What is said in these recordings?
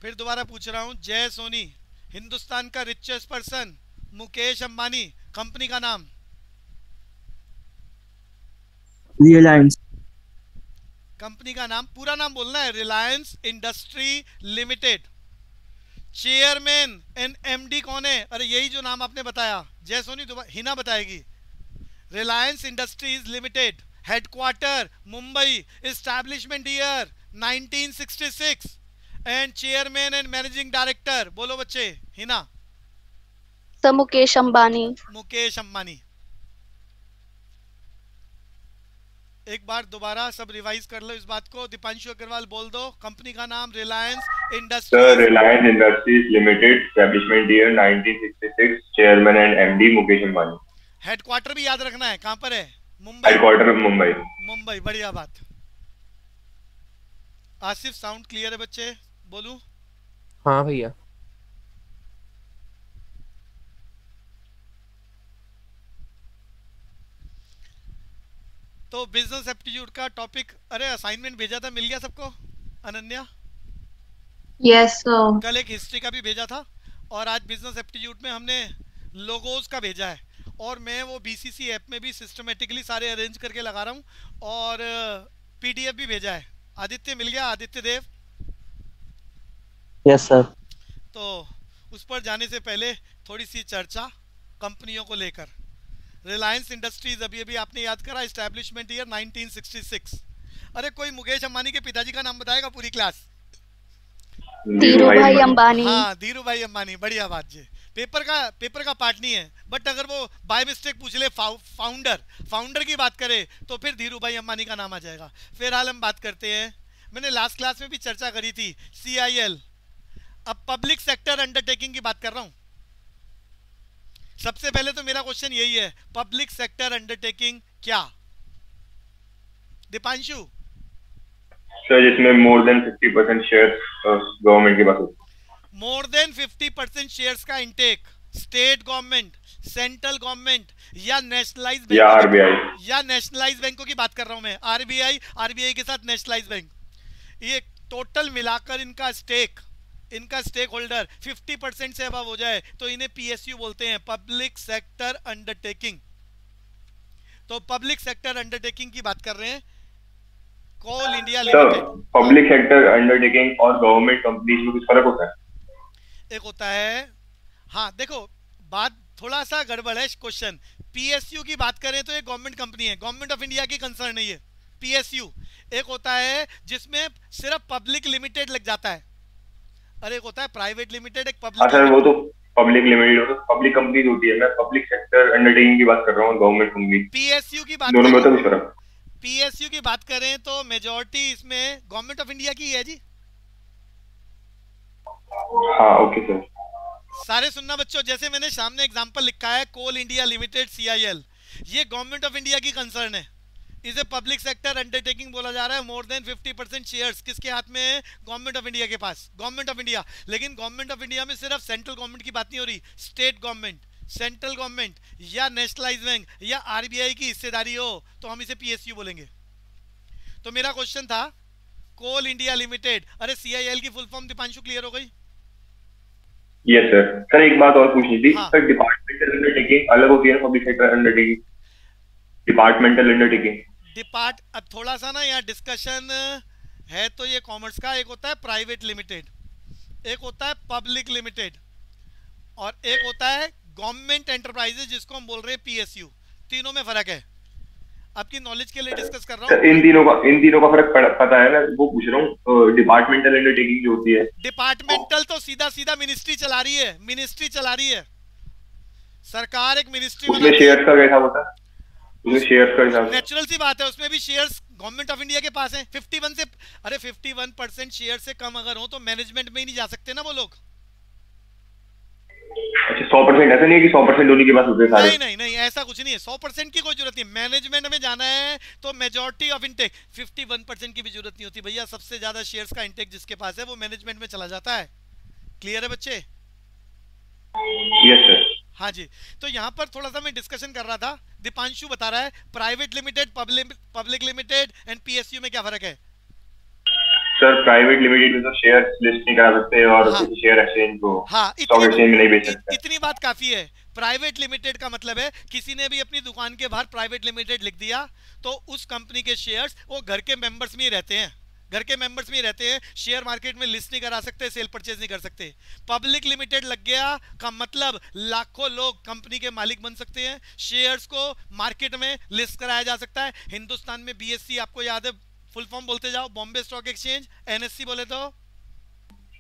फिर दोबारा पूछ रहा हूँ, जय सोनी, हिंदुस्तान का richest person Mukesh Ambani, company का नाम। रिलायंस। कंपनी का नाम, पूरा नाम बोलना है, Reliance industry limited. Chairman and MD कौन है? अरे यही जो नाम आपने बताया, जय सोनी हिना बताएगी। Reliance industries limited, headquarter Mumbai, establishment year 1966, and chairman and managing director, बोलो बच्चे, हिना। सर मुकेश अंबानी। मुकेश अंबानी। एक बार दोबारा सब रिवाइज कर लो इस बात को। दीपांशु अग्रवाल बोल दो, कंपनी का नाम Reliance industries. Sir Reliance industries limited, establishment year 1966, chairman and MD Mukesh Ambani. Headquarter भी याद रखना है, कहां पर है? मुंबई। हेडक्वार्टर मुंबई। मुंबई, बढ़िया बात। आसिफ, साउंड क्लियर है बच्चे? बोलूं? हाँ भैया। तो बिजनेस एप्टीट्यूड का टॉपिक, अरे असाइनमेंट भेजा था, मिल गया सबको? Ananya, yes sir. कल एक हिस्ट्री का भी भेजा था और आज बिजनेस एप्टीट्यूड में हमने लोगोज का भेजा है। और मैं वो बीसीसी ऐप में भी सिस्टमेटिकली सारे अरेंज करके लगा रहा हूँ और पीडीएफ भी भेजा है। आदित्य मिल गया? आदित्य देव? Yes sir. तो उस पर जाने से पहले थोड़ी सी चर्चा कंपनियों को लेकर। रिलायंस इंडस्ट्रीज अभी अभी आपने याद करा, एस्टैब्लिशमेंट ईयर 1966। अरे कोई मुकेश अंबानी के पिताजी का नाम बताएगा पूरी क्लास? धीरू भाई अंबानी। हाँ, धीरू भाई अंबानी, बढ़िया बात जी। पेपर का पार्ट नहीं है, बट अगर वो बाय मिस्टेक पूछ ले फाउंडर की बात करे तो फिर धीरू भाई अंबानी का नाम आ जाएगा। फिलहाल हम बात करते हैं, मैंने लास्ट क्लास में भी चर्चा करी थी, CIL। अब पब्लिक सेक्टर अंडरटेकिंग की बात कर रहा हूं। सबसे पहले तो मेरा क्वेश्चन यही है, पब्लिक सेक्टर अंडरटेकिंग क्या? दीपांशु? सर जिसमें मोर देन 50% शेयर गवर्नमेंट के पास हो। मोर देन 50% शेयर्स का intake state government, central government या नेशनलाइज बैंक या आरबीआई, या नेशनलाइज बैंकों की बात कर रहा हूं मैं। आरबीआई के साथ नेशनलाइज बैंक, ये टोटल मिलाकर इनका स्टेक होल्डर 50% से अबव हो जाए तो इन्हें PSU बोलते हैं, पब्लिक सेक्टर अंडरटेकिंग। तो पब्लिक सेक्टर अंडरटेकिंग की बात कर रहे हैं। Coal India Limited. Public sector undertaking और गवर्नमेंट कंपनीज में कुछ फर्क होता है? एक होता है, हाँ देखो बात थोड़ा सा गड़बड़ है क्वेश्चन। PSU की बात करें तो ये गवर्नमेंट कंपनी है, गवर्नमेंट ऑफ इंडिया की कंसर्न है ये PSU। एक होता है जिसमें सिर्फ पब्लिक लिमिटेड लग जाता है, और एक होता है प्राइवेट लिमिटेड, एक पब्लिक। सर वो तो पब्लिक लिमिटेड हो, पब्लिक कंपनीज होती है। मैं पब्लिक सेक्टर अंडरटेकिंग की बात कर रहा हूँ, गवर्नमेंट कंपनी। PSU की बात दोनों में तो कुछ फर्क? PSU की बात करें तो मेजॉरिटी इसमें गवर्नमेंट ऑफ इंडिया की है जी। हाँ ओके सर। सारे सुनना बच्चों, जैसे मैंने सामने एग्जांपल लिखा है, कोल इंडिया लिमिटेड CIL, ये गवर्नमेंट ऑफ इंडिया की कंसर्न है, इसे पब्लिक सेक्टर अंडरटेकिंग बोला जा रहा है। मोर देन 50% शेयर्स किसके हाथ में है? गवर्नमेंट ऑफ इंडिया के पास, गवर्नमेंट ऑफ इंडिया। लेकिन गवर्नमेंट ऑफ इंडिया में सिर्फ सेंट्रल गवर्नमेंट की बात नहीं हो रही, स्टेट गवर्नमेंट, सेंट्रल गवर्नमेंट या नेशनलाइज बैंक या आरबीआई की हिस्सेदारी हो तो हम इसे PSU बोलेंगे। तो मेरा क्वेश्चन था कोल इंडिया लिमिटेड, अरे CIL की फुल फॉर्म दीपांशु क्लियर हो गई? Yes sir. सर एक बात और पूछनी थी। हाँ। सर डिपार्टमेंटल अंडरटेकिंग अलग होती है ना public sector undertaking? Departmental undertaking अब थोड़ा सा ना यहाँ डिस्कशन है, तो ये कॉमर्स का। एक होता है प्राइवेट लिमिटेड, एक होता है पब्लिक लिमिटेड, और एक होता है गवर्नमेंट एंटरप्राइजेज जिसको हम बोल रहे हैं PSU। तीनों में फर्क है, आपकी नॉलेज के लिए डिस्कस कर रहा हूँ। इन तीनों का फर्क पता है ना, वो पूछ रहा हूँ। डिपार्टमेंटल अंडरटेकिंग जो होती है, डिपार्टमेंटल तो सीधा मिनिस्ट्री चला रही है, सरकार एक मिनिस्ट्री उसमें शेयर्स का कैसा होता है? उसमें शेयर्स का हिसाब नेचुरल सी बात है, उसमें भी शेयर्स गवर्नमेंट ऑफ इंडिया के पास है। 51 से, अरे 51% शेयर से कम अगर हो तो मैनेजमेंट में ही नहीं जा सकते ना वो लोग। अच्छा 100%? ऐसा नहीं है कि 100% उन्हीं के पास होते हैं सारे? नहीं, ऐसा कुछ नहीं है। 100% की कोई जरूरत नहीं, मैनेजमेंट में जाना है तो मेजॉरिटी ऑफ इंटेक 51% की भी जरूरत नहीं होती भैया। सबसे ज्यादा शेयर्स का इंटेक जिसके पास है वो मैनेजमेंट में चला जाता है। क्लियर है बच्चे? Yes sir. हाँ जी। तो यहाँ पर थोड़ा सा मैं डिस्कशन कर रहा था, दीपांशु बता रहा है private limited, public limited and PSU में क्या फर्क है। सर प्राइवेट लिमिटेड में तो शेयर लिस्ट नहीं करा सकते और हाँ। किसी शेयर एक्सचेंज को हाँ, स्टॉक एक्सचेंज में नहीं बेच सकते। इतनी बात काफी है। प्राइवेट लिमिटेड का मतलब है किसी ने भी अपनी दुकान के बाहर प्राइवेट लिमिटेड लिख दिया तो उस कंपनी के शेयर्स वो घर के मेंबर्स में ही रहते हैं, घर के मेंबर्स में ही रहते हैं, शेयर मार्केट में लिस्ट नहीं करा सकते, सेल परचेज नहीं कर सकते। पब्लिक लिमिटेड लग गया का मतलब लाखों लोग कंपनी के मालिक बन सकते हैं, शेयर्स को मार्केट में लिस्ट कराया जा सकता है। हिंदुस्तान में बीएससी आपको याद है, फुल फॉर्म बोलते जाओ, बॉम्बे स्टॉक एक्सचेंज, एनएससी बोले तो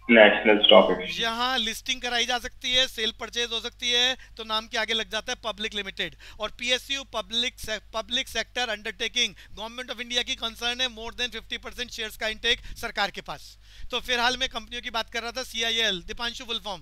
नेशनल स्टॉक एक्सचेंज। यहाँ लिस्टिंग कराई जा सकती है, सेल परचेज हो सकती है, तो नाम के आगे लग जाता है पब्लिक लिमिटेड। और PSU public sector undertaking, government of India की कंसर्न है, मोर देन 50% शेयर्स का इनटेक सरकार के पास। तो फिलहाल मैं कंपनियों की बात कर रहा था, सीआईएल, दीपांशु फुल फॉर्म।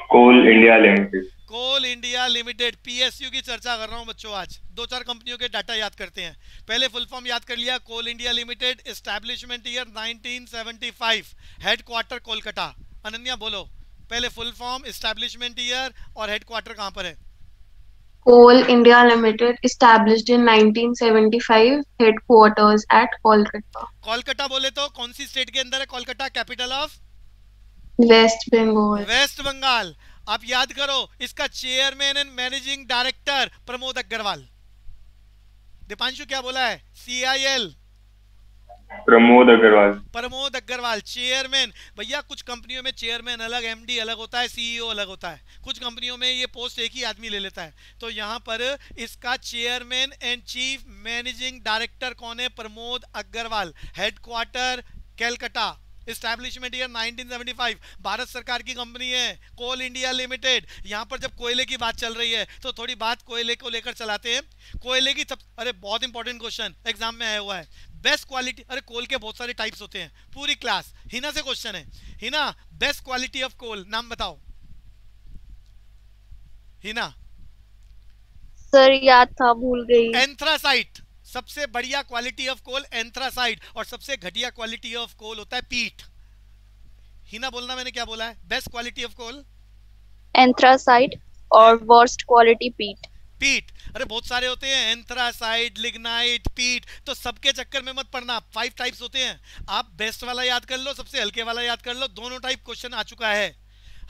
कोल इंडिया लिमिटेड। कोल इंडिया लिमिटेड, पीएसयू की चर्चा कर रहा हूं बच्चों आज। दो चार कंपनियों के डाटा याद करते हैं। पहले फुल फॉर्म याद कर लिया, Coal India Limited, establishment year 1975, headquarter Kolkata. Ananya बोलो पहले फुल फॉर्म, एस्टैब्लिशमेंट ईयर और हेडक्वार्टर कहां पर है? Coal India Limited, established in 1975, headquarters at Kolkata, Kolkata बोले तो कौन सी स्टेट के अंदर है Kolkata? Capital of West Bengal. West Bengal. आप याद करो, इसका chairman and managing director Pramod Agarwal. Deepanshu क्या बोला है? सीआईएल प्रमोद अग्रवाल। प्रमोद अग्रवाल चेयरमैन। भैया कुछ कंपनियों में चेयरमैन अलग, एमडी अलग होता है, सीईओ अलग होता है, कुछ कंपनियों में ये पोस्ट एक ही आदमी ले लेता है। तो यहाँ पर इसका chairman and chief managing director कौन है? Pramod Agarwal. Headquarter Calcutta, establishment year 1975, Bharat सरकार की कंपनी है कोल इंडिया लिमिटेड। यहाँ पर जब कोयले की बात चल रही है तो थोड़ी बात कोयले को लेकर चलाते हैं। कोयले की अरे बहुत इंपॉर्टेंट क्वेश्चन एग्जाम में आया हुआ है, बेस्ट क्वालिटी। अरे कोल के बहुत सारे टाइप्स होते हैं, पूरी क्लास। हिना से क्वेश्चन है, Hina best quality of coal नाम बताओ। हिना सर याद था, भूल गई। एंथ्रासाइट, सबसे बढ़िया क्वालिटी ऑफ कोल एंथ्रासाइट, और सबसे घटिया क्वालिटी ऑफ कोल होता है पीट। हिना बोलना मैंने क्या बोला है? Best quality of coal Anthracite और worst quality peat. पीट। अरे बहुत सारे होते हैं, एंथ्रासाइट, लिग्नाइट, पीट, तो सबके चक्कर में मत पड़ना। 5 टाइप्स होते हैं, आप बेस्ट वाला याद कर लो, सबसे हल्के वाला याद कर लो। दोनों टाइप क्वेश्चन आ चुका है।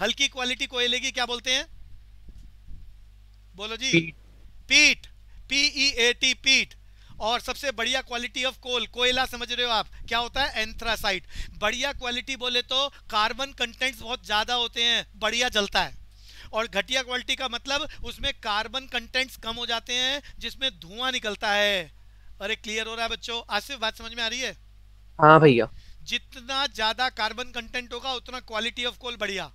हल्की क्वालिटी कोयले की क्या बोलते हैं? बोलो जी। पीट, PEAT, पीट। और सबसे बढ़िया क्वालिटी ऑफ कोल, कोयला समझ रहे हो आप, क्या होता है? एंथ्रासाइट। बढ़िया क्वालिटी बोले तो कार्बन कंटेंट्स बहुत ज्यादा होते हैं, बढ़िया जलता है। और घटिया क्वालिटी का मतलब उसमें कार्बन कंटेंट्स कम हो जाते हैं, जिसमें धुआं निकलता है। अरे क्लियर हो रहा है बच्चों? आज से बात समझ में आ रही है? हाँ भैया। जितना ज्यादा कार्बन कंटेंट होगा उतना क्वालिटी ऑफ कोल बढ़िया।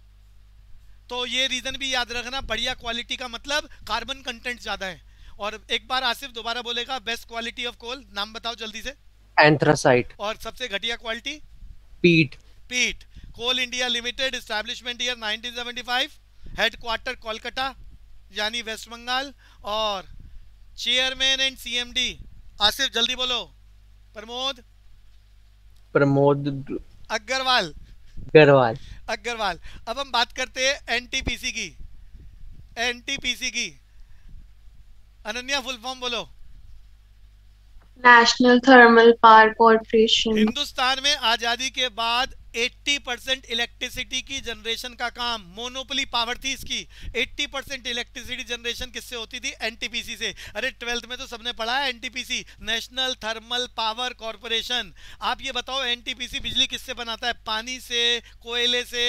तो ये रीजन भी याद रखना, बढ़िया क्वालिटी का मतलब कार्बन कंटेंट ज्यादा है। और एक बार आसिफ दोबारा बोलेगा, बेस्ट क्वालिटी ऑफ कोल नाम बताओ जल्दी से। एंथ्रासाइट। और सबसे घटिया quality? Peat. Peat. Coal India Limited, establishment year 1975, headquarter Kolkata यानी वेस्ट बंगाल, और चेयरमैन एंड सीएमडी आसिफ जल्दी बोलो। प्रमोद अग्रवाल। अग्रवाल। अग्रवाल। अब हम बात करते हैं एनटीपीसी की। एनटीपीसी की अनन्या फुल फॉर्म बोलो। National Thermal Power Corporation. Hindustan में आजादी के बाद 80% इलेक्ट्रिसिटी की जनरेशन का काम, मोनोपोली पावर थी इसकी। 80% इलेक्ट्रिसिटी जनरेशन किससे होती थी? एनटीपीसी से। अरे 12th में तो सबने पढ़ा है NTPC, national thermal power corporation. आप ये बताओ एनटीपीसी बिजली किससे बनाता है? पानी से, कोयले से,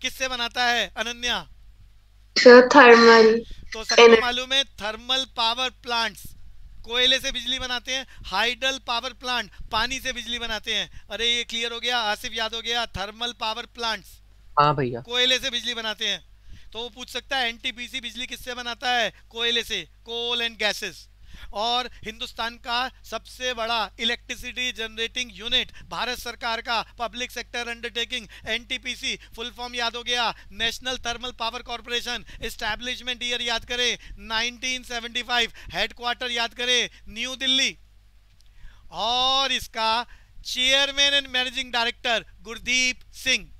किससे बनाता है अनन्या? Thermal. तो सबको मालूम है, थर्मल पावर प्लांट्स कोयले से बिजली बनाते हैं, हाइडल पावर प्लांट पानी से बिजली बनाते हैं। अरे ये क्लियर हो गया? आसिफ याद हो गया? थर्मल पावर प्लांट्स हाँ भैया कोयले से बिजली बनाते हैं। तो वो पूछ सकता है एनटीपीसी बिजली किससे बनाता है? कोयले से, कोल एंड गैसेस। और हिंदुस्तान का सबसे बड़ा इलेक्ट्रिसिटी जनरेटिंग यूनिट भारत सरकार का public sector undertaking NTPC, full form याद हो गया, national thermal power corporation. Establishment year याद करें 1975, हेडक्वार्टर याद करें न्यू दिल्ली, और इसका chairman and managing director Gurdeep Singh.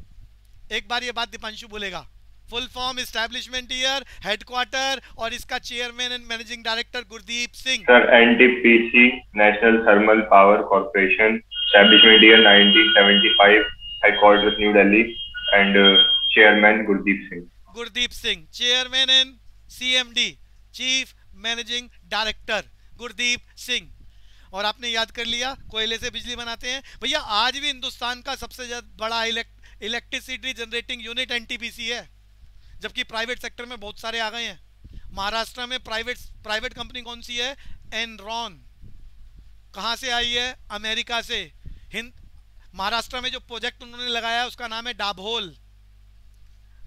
एक बार ये बात दीपांशु बोलेगा। Full form, establishment year, headquarter, और इसका chairman and managing director Gurdeep Singh. Sir NTPC national thermal power corporation, establishment year 1975, headquarters New Delhi, and chairman Gurdeep Singh. Gurdeep Singh, chairman and CMD, chief managing director Gurdeep Singh. और आपने याद कर लिया कोयले से बिजली बनाते हैं भैया। आज भी हिंदुस्तान का सबसे बड़ा इलेक्ट्रिसिटी जनरेटिंग यूनिट एनटीपीसी है, जबकि प्राइवेट सेक्टर में बहुत सारे आ गए हैं। महाराष्ट्र में प्राइवेट कंपनी कौन सी है? एनरॉन। कहाँ से आई है? अमेरिका से। महाराष्ट्र में जो प्रोजेक्ट उन्होंने लगाया है उसका नाम है डाभोल।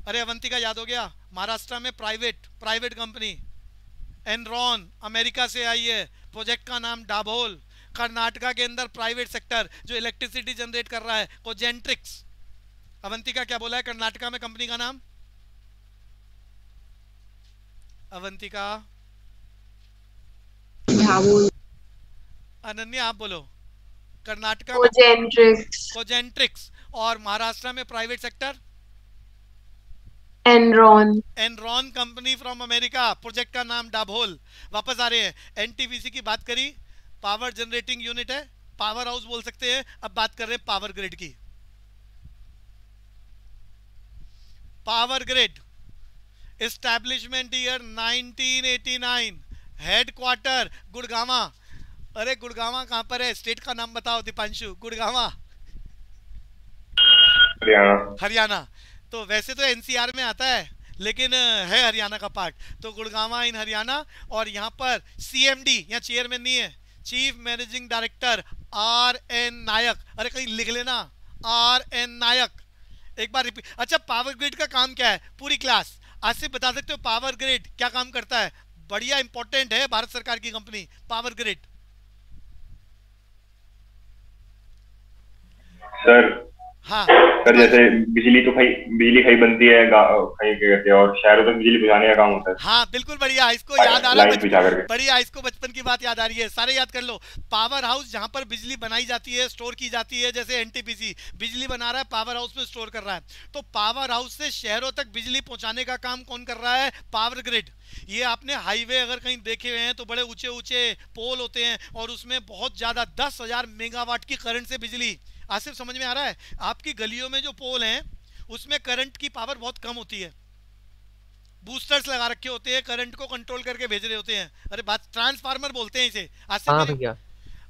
अरे अवंतिका याद हो गया? महाराष्ट्र में प्राइवेट कंपनी एनरॉन अमेरिका से आई है, प्रोजेक्ट का नाम डाभोल। कर्नाटका के अंदर प्राइवेट सेक्टर जो इलेक्ट्रिसिटी जनरेट कर रहा है कोजेंट्रिक्स। अवंतिका क्या बोला है कर्नाटका में कंपनी का नाम? अवंतिका, अनन्या आप बोलो। कर्नाटका कोजेंट्रिक्स। और महाराष्ट्र में private sector Enron company from America, project का नाम डाभोल। वापस आ रहे हैं, एनटीपीसी की बात करी, पावर जनरेटिंग यूनिट है, पावर हाउस बोल सकते हैं। अब बात कर रहे हैं पावर ग्रिड की। Power grid establishment year 1989, headquarter Gurgaon. अरे गुड़गावा कहां पर है? स्टेट का नाम बताओ दीपांशु। गुड़गावा हरियाणा। तो वैसे तो एनसीआर में आता है लेकिन है हरियाणा का पार्ट, तो गुड़गावा इन हरियाणा। और यहाँ पर सीएमडी या चेयरमैन नहीं है, chief managing director R N Nayak. अरे कहीं लिख लेना आर एन नायक, एक बार रिपीट। अच्छा, पावर ग्रिड का काम क्या है? पूरी क्लास आज से बता सकते हो पावर ग्रिड क्या काम करता है? बढ़िया इंपॉर्टेंट है, भारत सरकार की कंपनी पावर ग्रिड। सर हाँ सर, जैसे बिजली कहीं बनती है कहीं क्या कहते हैं, और शहरों तक बिजली पहुंचाने का काम होता है। हाँ बिल्कुल, बढ़िया, इसको याद आ रहा है, बढ़िया, इसको बचपन की बात याद आ रही है। सारे याद कर लो। पावर हाउस जहाँ पर बिजली बनाई जाती है, स्टोर की जाती है, जैसे एनटीपीसी बिजली बना रहा है, पावर हाउस में स्टोर कर रहा है। तो पावर हाउस से शहरों तक बिजली पहुंचाने का काम कौन कर रहा है? Power grid. ये आपने हाईवे अगर कहीं देखे हुए हैं तो बड़े ऊंचे ऊंचे पोल होते हैं और उसमें बहुत ज्यादा 10,000 मेगावाट की करंट से बिजली। आसिफ समझ में आ रहा है? आपकी गलियों में जो पोल हैं उसमें करंट की पावर बहुत कम होती है, बूस्टर्स लगा रखे होते हैं, करंट को कंट्रोल करके भेज रहे होते हैं। अरे बात ट्रांसफार्मर बोलते हैं इसे। हाँ भैया।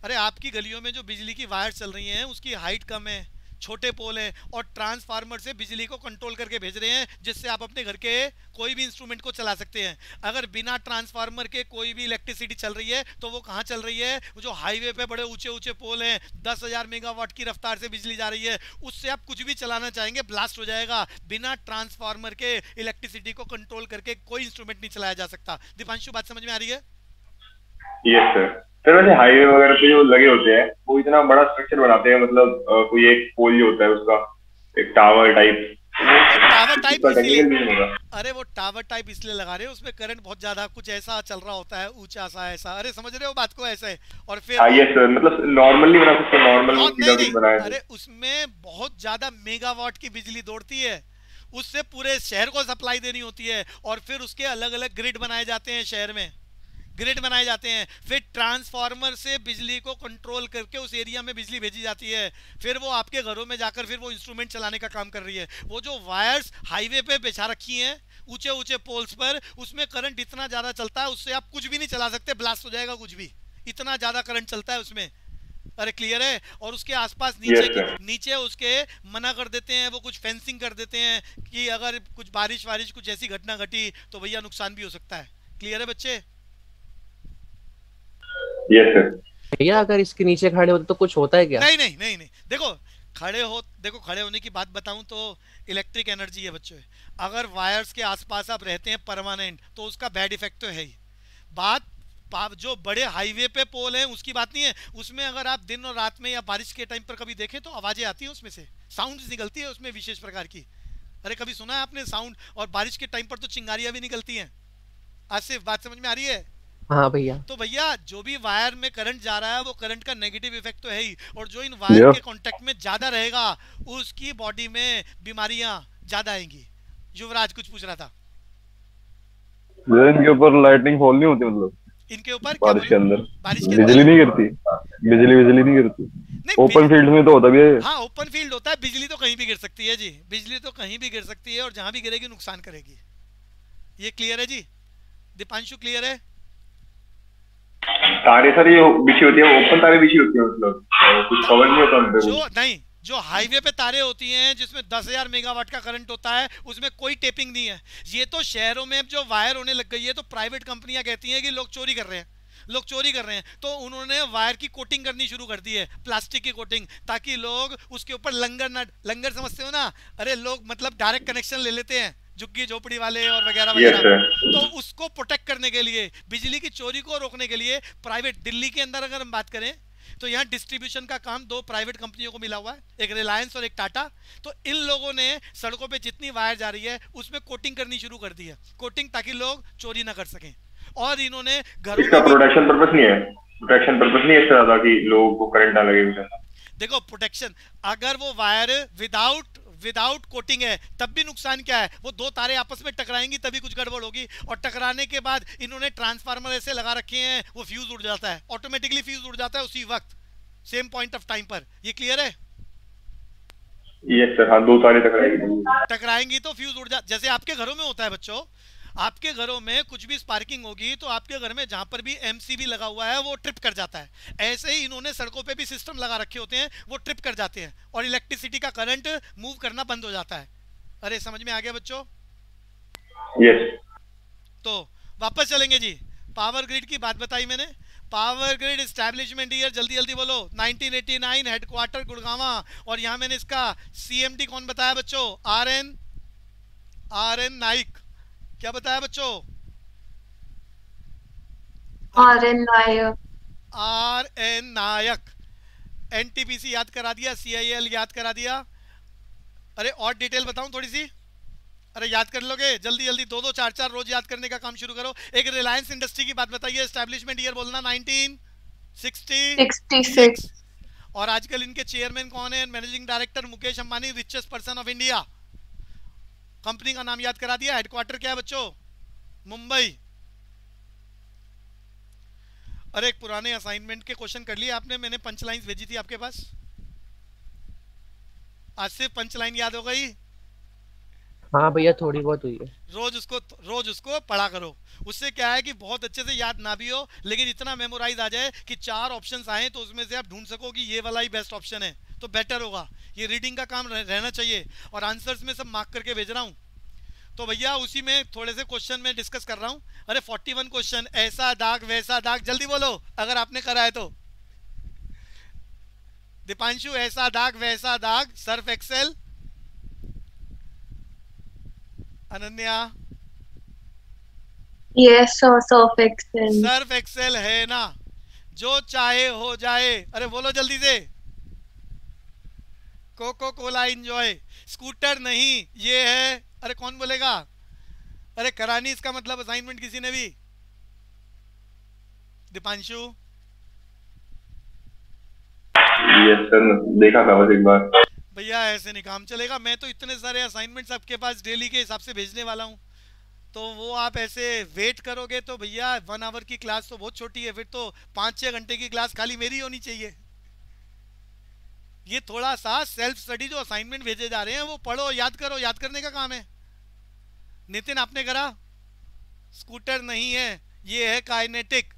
अरे आपकी गलियों में जो बिजली की वायर चल रही हैं उसकी हाइट कम है, छोटे पोल है, और ट्रांसफार्मर से बिजली को कंट्रोल करके भेज रहे हैं, जिससे आप अपने घर के कोई भी इंस्ट्रूमेंट को चला सकते हैं। अगर बिना ट्रांसफार्मर के कोई भी इलेक्ट्रिसिटी चल रही है तो वो कहाँ चल रही है? जो हाईवे पे बड़े ऊंचे ऊंचे पोल हैं, 10,000 मेगावाट की रफ्तार से बिजली जा रही है, उससे आप कुछ भी चलाना चाहेंगे ब्लास्ट हो जाएगा। बिना ट्रांसफार्मर के इलेक्ट्रिसिटी को कंट्रोल करके कोई इंस्ट्रूमेंट नहीं चलाया जा सकता। दीपांशु बात समझ में आ रही है? Yes sir. सर वैसे हाईवे वगैरह पे जो लगे होते हैं वो इतना बड़ा स्ट्रक्चर बनाते हैं, मतलब कोई एक पोल जो होता है उसका एक टावर टाइप इसलिए, अरे वो टावर टाइप इसलिए लगा रहे हैं, उसमें करंट बहुत ज्यादा कुछ ऐसा चल रहा होता है, ऊंचा सा ऐसा। अरे समझ रहे हो बात को? ऐसे और फिर यस सर, मतलब नॉर्मली बना सकते हैं, नॉर्मल बनाया। अरे उसमें बहुत ज्यादा मेगावाट की बिजली दौड़ती है, उससे पूरे शहर को सप्लाई देनी होती है, और फिर उसके अलग अलग ग्रिड बनाए जाते हैं, शहर में ग्रिड बनाए जाते हैं। फिर ट्रांसफार्मर से बिजली को कंट्रोल करके उस एरिया में बिजली भेजी जाती है, फिर वो आपके घरों में जाकर फिर वो इंस्ट्रूमेंट चलाने का काम कर रही है। वो जो वायर्स हाईवे पे बिछा रखी हैं ऊंचे ऊंचे पोल्स पर, उसमें करंट इतना ज्यादा चलता है उससे आप कुछ भी नहीं चला सकते, ब्लास्ट हो जाएगा कुछ भी, इतना ज्यादा करंट चलता है उसमें। अरे क्लियर है? और उसके आसपास नीचे उसके मना कर देते हैं, वो कुछ फेंसिंग कर देते हैं कि अगर कुछ बारिश कुछ ऐसी घटना घटी तो भैया नुकसान भी हो सकता है। क्लियर है बच्चे? Yes sir. भैया अगर इसके नीचे खड़े होते तो कुछ होता है क्या? नहीं। देखो खड़े होने की बात बताऊं तो इलेक्ट्रिक एनर्जी है बच्चों। अगर वायर्स के आसपास आप रहते हैं परमानेंट तो उसका बैड इफेक्ट तो है ही। बात जो बड़े हाईवे पे पोल हैं उसकी बात नहीं है, उसमें अगर आप दिन और रात में या बारिश के टाइम पर कभी देखें तो आवाजें आती हैं, उसमें से साउंड निकलती है उसमें विशेष प्रकार की। अरे कभी सुना है आपने साउंड? और बारिश के टाइम पर तो चिंगारियां भी निकलती हैं। आसिफ बात समझ में आ रही है? हाँ भैया। तो भैया जो भी वायर में करंट जा रहा है वो करंट का नेगेटिव इफेक्ट तो है ही, और जो इन वायर के कांटेक्ट में ज्यादा रहेगा उसकी बॉडी में बीमारियां ज्यादा आएंगी। युवराज कुछ पूछ रहा था? इनके ऊपर लाइटनिंग फॉल नहीं होती, मतलब इनके ऊपर बारिश के अंदर बिजली नहीं गिरती, बिजली नहीं गिरती। ओपन फील्ड में तो होता भी है। हाँ ओपन फील्ड होता है, बिजली तो कहीं भी गिर सकती है जी, बिजली तो कहीं भी गिर सकती है और जहां भी गिरेगी नुकसान करेगी। ये क्लियर है जी? दीपांशु क्लियर है? तारे सारी जो बिछी होती है वो ओपन तारे बिछी होती है, मतलब कुछ कवर नहीं होता उन पे। जो नहीं, जो हाईवे पे तारे होती हैं जिसमें 10,000 मेगावाट का करंट होता है उसमें कोई टेपिंग नहीं है। ये तो शहरों में जो वायर होने लग गई है तो प्राइवेट कंपनियां कहती हैं कि लोग चोरी कर रहे हैं, लोग चोरी कर रहे हैं, तो उन्होंने वायर की कोटिंग करनी शुरू कर दी है, प्लास्टिक की कोटिंग, ताकि लोग उसके ऊपर लंगर ना, लंगर समझते हो ना, अरे लोग मतलब डायरेक्ट कनेक्शन ले लेते हैं झुग्गी झोपड़ी वाले और वगैरह वगैरह। तो उसको प्रोटेक्ट करने के लिए, बिजली की चोरी को रोकने के लिए प्राइवेट, दिल्ली के अंदर अगर हम बात करें तो यहाँ डिस्ट्रीब्यूशन का काम 2 प्राइवेट कंपनियों को मिला हुआ है, एक रिलायंस और एक टाटा। तो इन लोगों ने सड़कों पे जितनी वायर जा रही है उसमें कोटिंग करनी शुरू कर दी है, कोटिंग ताकि लोग चोरी ना कर सकें। और इन्होंने घरों इसका में प्रोटेक्शन पर्पस नहीं है, प्रोटेक्शन पर्पस नहीं है इस तरह का कि लोगों को करंट ना लगे। देखो प्रोटेक्शन, अगर वो वायर विदाउट कोटिंग है तब भी नुकसान क्या है, वो 2 तारे आपस में टकराएंगी तभी कुछ गड़बड़ होगी, और टकराने के बाद इन्होंने ट्रांसफार्मर ऐसे लगा रखे हैं वो फ्यूज उड़ जाता है, ऑटोमेटिकली फ्यूज उड़ जाता है उसी वक्त, सेम पॉइंट ऑफ टाइम पर। ये क्लियर है? यस सर, हाँ 2 तारे टकराएंगी तो फ्यूज उड़ जा, जैसे आपके घरों में होता है बच्चों, आपके घरों में कुछ भी स्पार्किंग होगी तो आपके घर में जहां पर भी एमसीबी लगा हुआ है वो ट्रिप कर जाता है। ऐसे ही इन्होंने सड़कों पे भी सिस्टम लगा रखे होते हैं, वो ट्रिप कर जाते हैं और इलेक्ट्रिसिटी का करंट मूव करना बंद हो जाता है। अरे समझ में आ गया बच्चों? यस। तो वापस चलेंगे जी, पावर ग्रिड की बात बताई मैंने। पावर ग्रिड एस्टैब्लिशमेंट ईयर जल्दी जल्दी बोलो। 1989, हेडक्वार्टर गुड़गांव, और यहाँ मैंने इसका सीएमडी कौन बताया बच्चों? R N Naik. क्या बताया बच्चों? R N Nayak. R N Nayak. NTPC याद करा दिया, सीआईएल याद करा दिया। अरे और डिटेल बताऊं थोड़ी सी? अरे याद कर लोगे जल्दी जल्दी, 2-2 4-4 रोज याद करने का काम शुरू करो। एक रिलायंस इंडस्ट्री की बात बताइए, एस्टैब्लिशमेंट ईयर बोलना 1966। और आजकल इनके चेयरमैन कौन है? Managing director Mukesh Ambani, richest person of India. Company का नाम याद करा दिया। हेडक्वार्टर क्या है बच्चों? मुंबई। अरे एक पुराने असाइनमेंट के क्वेश्चन कर लिए आपने, मैंने पंच लाइन्स भेजी थी आपके पास, आज सिर्फ पंच लाइन याद हो गई? हाँ भैया थोड़ी बहुत हुई है। रोज उसको पढ़ा करो, उससे क्या है कि बहुत अच्छे से याद ना भी हो लेकिन इतना मेमोराइज आ जाए कि 4 ऑप्शंस आए तो उसमें से आप ढूंढ सको कि ये वाला ही बेस्ट ऑप्शन है, तो बेटर होगा। ये रीडिंग का काम रहना चाहिए। और आंसर्स में सब मार्क करके भेज रहा हूँ, तो भैया उसी में थोड़े से क्वेश्चन में डिस्कस कर रहा हूँ। अरे 41 क्वेश्चन, ऐसा दाग वैसा दाग, जल्दी बोलो अगर आपने करा है तो। दीपांशु, ऐसा दाग वैसा दाग, Surf Excel. Ananya, yes sir, Surf Excel. Surf Excel है ना, जो चाहे हो जाए। अरे बोलो जल्दी से। Cocoa Cola enjoy. स्कूटर नहीं, ये है, अरे कौन बोलेगा? अरे करानी इसका मतलब असाइनमेंट किसी ने भी? दीपांशु? यस सर, देखा था बस एक बार। भैया ऐसे नहीं काम चलेगा, मैं तो इतने सारे असाइनमेंट्स आपके पास डेली के हिसाब से भेजने वाला हूँ, तो वो आप ऐसे वेट करोगे तो भैया 1 आवर की क्लास तो बहुत छोटी है, फिर तो 5-6 घंटे की क्लास खाली मेरी होनी चाहिए। ये थोड़ा सा सेल्फ स्टडी जो असाइनमेंट भेजे जा रहे हैं वो पढ़ो, याद करो, याद करने का काम है। नितिन आपने करा? स्कूटर नहीं है, ये है काइनेटिक।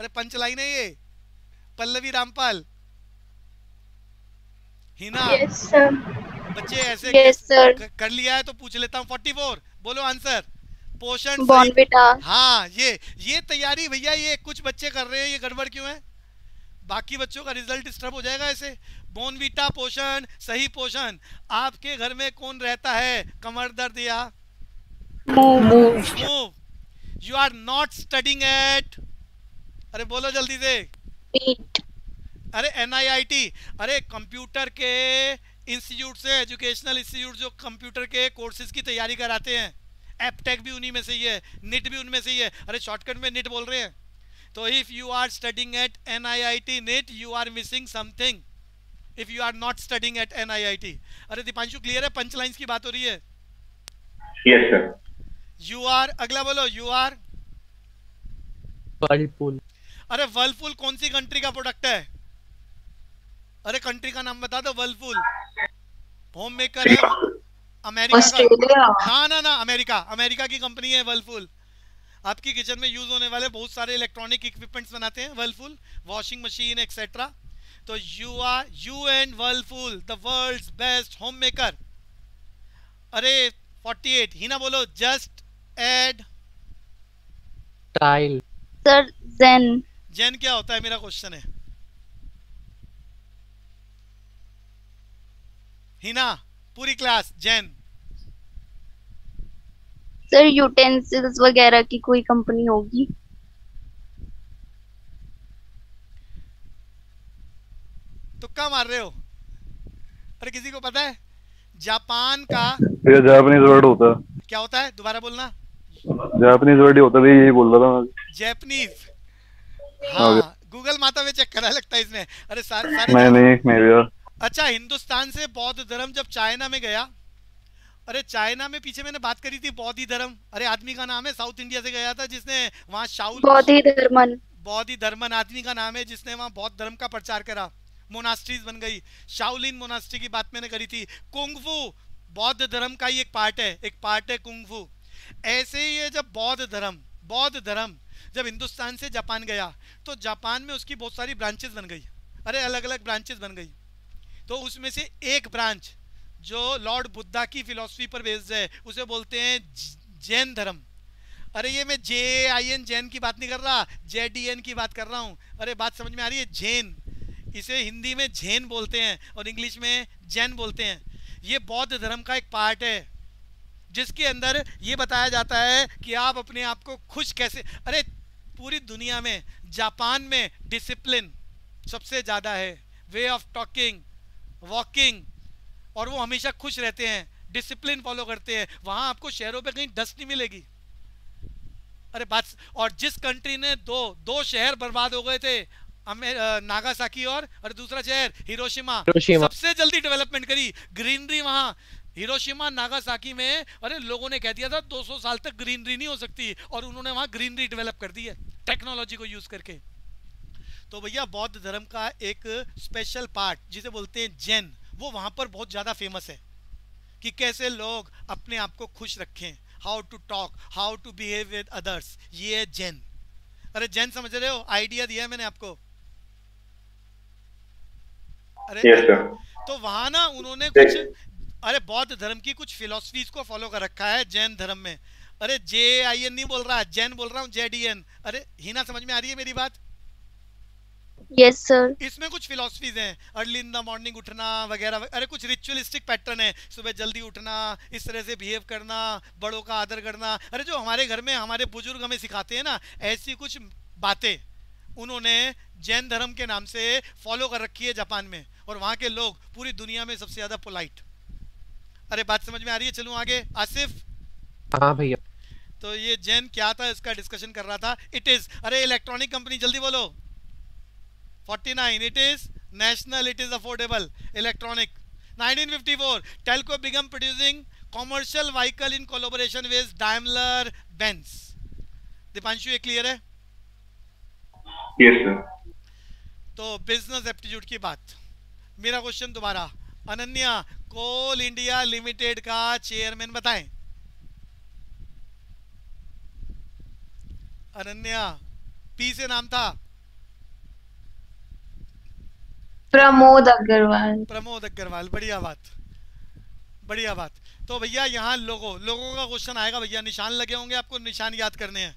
अरे पंच लाइन है ये। पल्लवी रामपाल, हिना। Yes sir. बच्चे ऐसे यस सर। कर लिया है तो पूछ लेता हूँ। 44 बोलो आंसर। पोषण बॉर्नविटा। हाँ, ये तैयारी भैया, ये कुछ बच्चे कर रहे हैं, ये गड़बड़ क्यों है? बाकी बच्चों का रिजल्ट डिस्टर्ब हो जाएगा ऐसे। बॉर्नविटा पोषण, सही पोषण। आपके घर में कौन रहता है? कमर दर्द या Moov. You are not studying at, अरे बोलो जल्दी से। अरे एनआईआईटी, अरे कंप्यूटर के इंस्टीट्यूट से, एजुकेशनल इंस्टीट्यूट जो कंप्यूटर के कोर्सेज की तैयारी कराते हैं, एपटेक भी उन्हीं में से ही है, निट भी उनमें से ही है। अरे शॉर्टकट में निट बोल रहे हैं। तो if you are studying at NIIT NIIT, you are missing something if you are not studying at NIIT. अरे दीपांशु क्लियर है? पंच लाइन्स की बात हो रही है। Yes sir. यू आर, अगला बोलो। You are Whirlpool. अरे वर्लपूल कौन सी कंट्री का प्रोडक्ट है? अरे कंट्री का नाम बता दो। वर्लपूल होम मेकर है अमेरिका का। ऑस्ट्रेलिया। ना ना ना, अमेरिका, अमेरिका की कंपनी है वर्लपूल। आपकी किचन में यूज होने वाले बहुत सारे इलेक्ट्रॉनिक इक्विपमेंट्स बनाते हैं वर्लपूल, वॉशिंग मशीन एक्सेट्रा। तो you and Whirlpool the world's best home maker. अरे 48 ही ना बोलो, just add. Tile. Sir Jain. Jain क्या होता है, मेरा क्वेश्चन है। हिना, पूरी क्लास जैन। सर यूटेंसिल्स वगैरह की कोई कंपनी होगी। तुक्का मार रहे हो? अरे किसी को पता है? जापान का ये जापानीज वर्ड होता है। क्या होता है, दोबारा बोलना। जापानीज वर्ड ही होता है, यही बोल रहा था मैं। जैपनीज। हाँ। हाँ, गूगल माता में चेक करा लगता है इसने। अरे सारे नहीं मैं भी यार। अच्छा, हिंदुस्तान से बौद्ध धर्म जब चाइना में गया, अरे चाइना में पीछे मैंने बात करी थी बौद्ध धर्म। अरे आदमी का नाम है, साउथ इंडिया से गया था जिसने वहाँ शाउल। बौद्धि धर्मन। बौद्ध धर्मन आदमी का नाम है जिसने वहाँ बौद्ध धर्म का प्रचार करा। मोनास्ट्रीज बन गई। शाओलिन मोनास्ट्री की बात मैंने करी थी। कुंगफू बौद्ध धर्म का ही एक पार्ट है, एक पार्ट है कुंगफू। ऐसे ही है, जब बौद्ध धर्म जब हिंदुस्तान से जापान गया तो जापान में उसकी बहुत सारी ब्रांचेस बन गई। अरे अलग अलग ब्रांचेस बन गई। तो उसमें से एक ब्रांच जो लॉर्ड बुद्धा की फिलॉसफी पर बेस्ड है उसे बोलते हैं जैन धर्म। अरे ये मैं JIN जैन की बात नहीं कर रहा, JDN की बात कर रहा हूँ। अरे बात समझ में आ रही है? जैन, इसे हिंदी में जैन बोलते हैं और इंग्लिश में जैन बोलते हैं। ये बौद्ध धर्म का एक पार्ट है जिसके अंदर ये बताया जाता है कि आप अपने आप को खुश कैसे। अरे पूरी दुनिया में जापान में डिसिप्लिन सबसे ज़्यादा है, वे ऑफ टॉकिंग, वॉकिंग, और वो हमेशा खुश रहते हैं, डिसिप्लिन फॉलो करते हैं। वहाँ आपको शहरों पे कहीं डस्ट नहीं मिलेगी। अरे बात, और जिस कंट्री ने दो शहर बर्बाद हो गए थे, नागासाकी और दूसरा शहर हिरोशिमा, सबसे जल्दी डेवलपमेंट करी, ग्रीनरी वहाँ हिरोशिमा नागासाकी में। अरे लोगों ने कह दिया था 200 साल तक ग्रीनरी नहीं हो सकती, और उन्होंने वहाँ ग्रीनरी डेवलप कर दी है टेक्नोलॉजी को यूज करके। तो भैया बौद्ध धर्म का एक स्पेशल पार्ट जिसे बोलते हैं जैन, वो वहाँ पर बहुत ज़्यादा फेमस है कि कैसे लोग अपने आप को खुश रखें, how to talk, how to behave with others. ये है जैन। अरे जैन समझ रहे हो? आइडिया दिया है मैंने आपको। अरे यस सर। तो वहाँ ना उन्होंने कुछ, अरे बौद्ध धर्म की कुछ फिलोसफीज को फॉलो कर रखा है जैन धर्म में। अरे JIN नहीं बोल रहा, जैन बोल रहा हूँ, JDN। अरे हिना समझ में आ रही है मेरी बात? Yes sir. इसमें कुछ फिलोसफीज हैं, अर्ली इन द मॉर्निंग उठना वगैरह। अरे कुछ रिचुअलिस्टिक पैटर्न है, सुबह जल्दी उठना, इस तरह से बिहेव करना, बड़ों का आदर करना। अरे जो हमारे घर में हमारे बुजुर्ग हमें सिखाते हैं ना, ऐसी कुछ बातें उन्होंने जैन धर्म के नाम से फॉलो कर रखी है जापान में, और वहाँ के लोग पूरी दुनिया में सबसे ज़्यादा पोलाइट। अरे बात समझ में आ रही है? चलूँ आगे। आसिफ। हाँ भैया। तो ये जैन क्या था इसका डिस्कशन कर रहा था। इट इज, अरे इलेक्ट्रॉनिक कंपनी, जल्दी बोलो। 49, it is national, it is affordable electronic. 1954 Telco began producing commercial vehicle in collaboration with Daimler Benz. Deepanshu ये क्लियर है? Yes sir. तो बिजनेस एप्टीट्यूड की बात। मेरा क्वेश्चन दोबारा, अनन्या, कोल इंडिया लिमिटेड का चेयरमैन बताएं। अनन्या, पी से नाम था। प्रमोद अग्रवाल। प्रमोद अग्रवाल, बढ़िया बात, बढ़िया बात। तो भैया यहाँ लोगों का क्वेश्चन आएगा भैया, निशान लगे होंगे, आपको निशान याद करने हैं।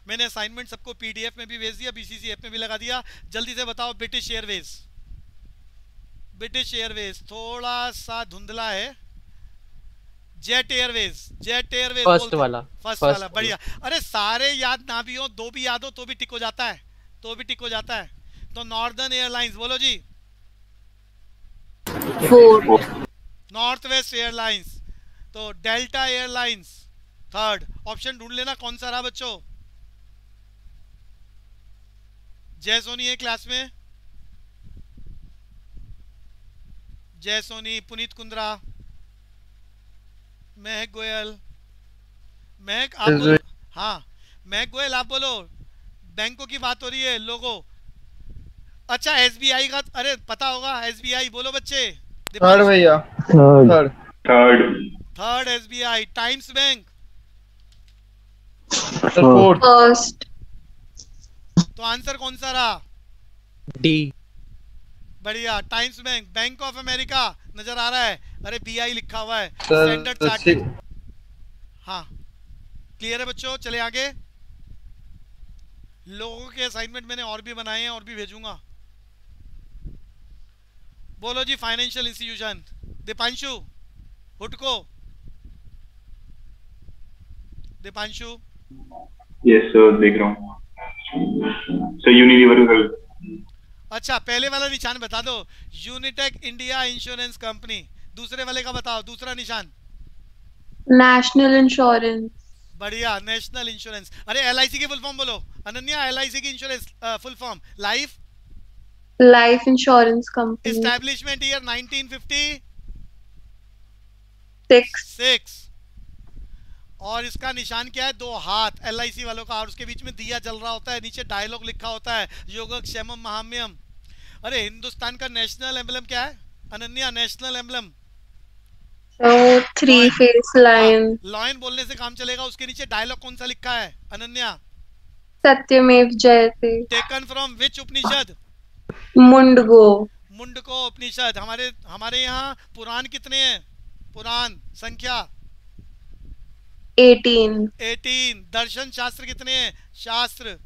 मैंने असाइनमेंट सबको PDF में भी भेज दिया, BCC ऐप में भी लगा दिया। जल्दी से बताओ। ब्रिटिश एयरवेज, ब्रिटिश एयरवेज थोड़ा सा धुंधला है। Jet Airways, jet Airways first वाला, फर्स्ट वाला, बढ़िया। अरे सारे याद ना भी हो, दो भी याद हो तो भी टिक हो जाता है, तो भी टिक हो जाता है। तो नॉर्दर्न एयरलाइंस बोलो जी। 4। North west airlines. तो डेल्टा एयरलाइंस थर्ड। ऑप्शन ढूंढ लेना कौन सा रहा बच्चों। जय सोनी है क्लास में? जय सोनी, पुनीत कुंद्रा, महक गोयल। महक आप बोलो। हाँ महक गोयल आप बोलो। बैंकों की बात हो रही है, लोगो। अच्छा एसबीआई का, अरे पता होगा एसबीआई, बोलो बच्चे। थर्ड भैया, Third. Third. Third. Third SBI. Times bank, sir fourth. First. तो आंसर कौन सा रहा? डी। बढ़िया, times bank. Bank of America नजर आ रहा है, अरे बीआई लिखा हुआ है। Sir standard chartered. हाँ क्लियर है बच्चों, चले आगे। लोगों के असाइनमेंट मैंने और भी बनाए हैं और भी भेजूंगा। बोलो जी फाइनेंशियल इंस्टीट्यूशन। दीपांशु, हुडको। दीपांशु, यस सर, देख रहा हूँ सर। यूनिलीवर। अच्छा पहले वाला निशान बता दो, यूनिटेक इंडिया इंश्योरेंस कंपनी। दूसरे वाले का बताओ, दूसरा निशान। National insurance. बढ़िया, नेशनल इंश्योरेंस। अरे एलआईसी की फुल फॉर्म बोलो अनन्या। एलआईसी की insurance full form life life insurance company. Establishment year 1956। और इसका निशान क्या है? 2 हाथ एलआईसी वालों का, और उसके बीच में दिया जल रहा होता है, नीचे डायलॉग लिखा होता है, योगक्षेमम महाम्यम। अरे हिंदुस्तान का नेशनल एम्बलम क्या है Ananya? National emblem three phase line. Lion बोलने से काम चलेगा। उसके नीचे डायलॉग कौन सा लिखा है अनन्या? सत्यमेव जयते। टेकन फ्रॉम विच उपनिषद? मुंडगो। मुंडको उपनिषद। हमारे यहाँ पुराण कितने हैं? पुराण संख्या 18। दर्शन शास्त्र कितने हैं? शास्त्र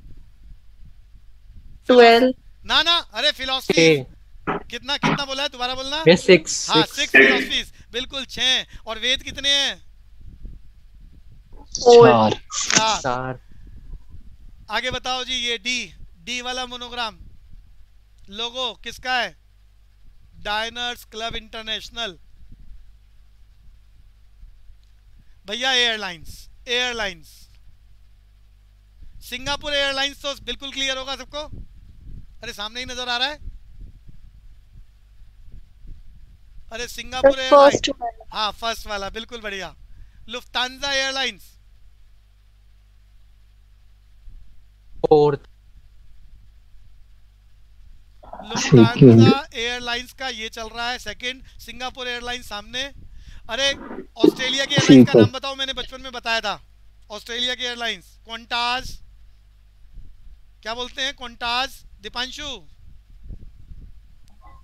12। ना ना, अरे फिलोसफी कितना कितना बोला है? दोबारा बोलना। ये 6। हाँ 6 फिलोसफीज, बिल्कुल 6। और वेद कितने हैं? 4. 4। आगे बताओ जी, ये डी वाला मोनोग्राम लोगो किसका है? Diners club international. भैया एयरलाइंस सिंगापुर एयरलाइंस तो बिल्कुल क्लियर होगा सबको। अरे सामने ही नजर आ रहा है। अरे सिंगापुर एयरलाइंस, हाँ फर्स्ट वाला, बिल्कुल बढ़िया। लुफ्तांजा एयरलाइंस फोर्थ। लुफ्तांजा एयरलाइंस का ये चल रहा है सेकंड। सिंगापुर एयरलाइंस सामने। अरे ऑस्ट्रेलिया की एयरलाइंस का नाम बताओ, मैंने बचपन में बताया था। ऑस्ट्रेलिया की एयरलाइंस क्वांटास, क्या बोलते हैं? Qantas. Deepanshu,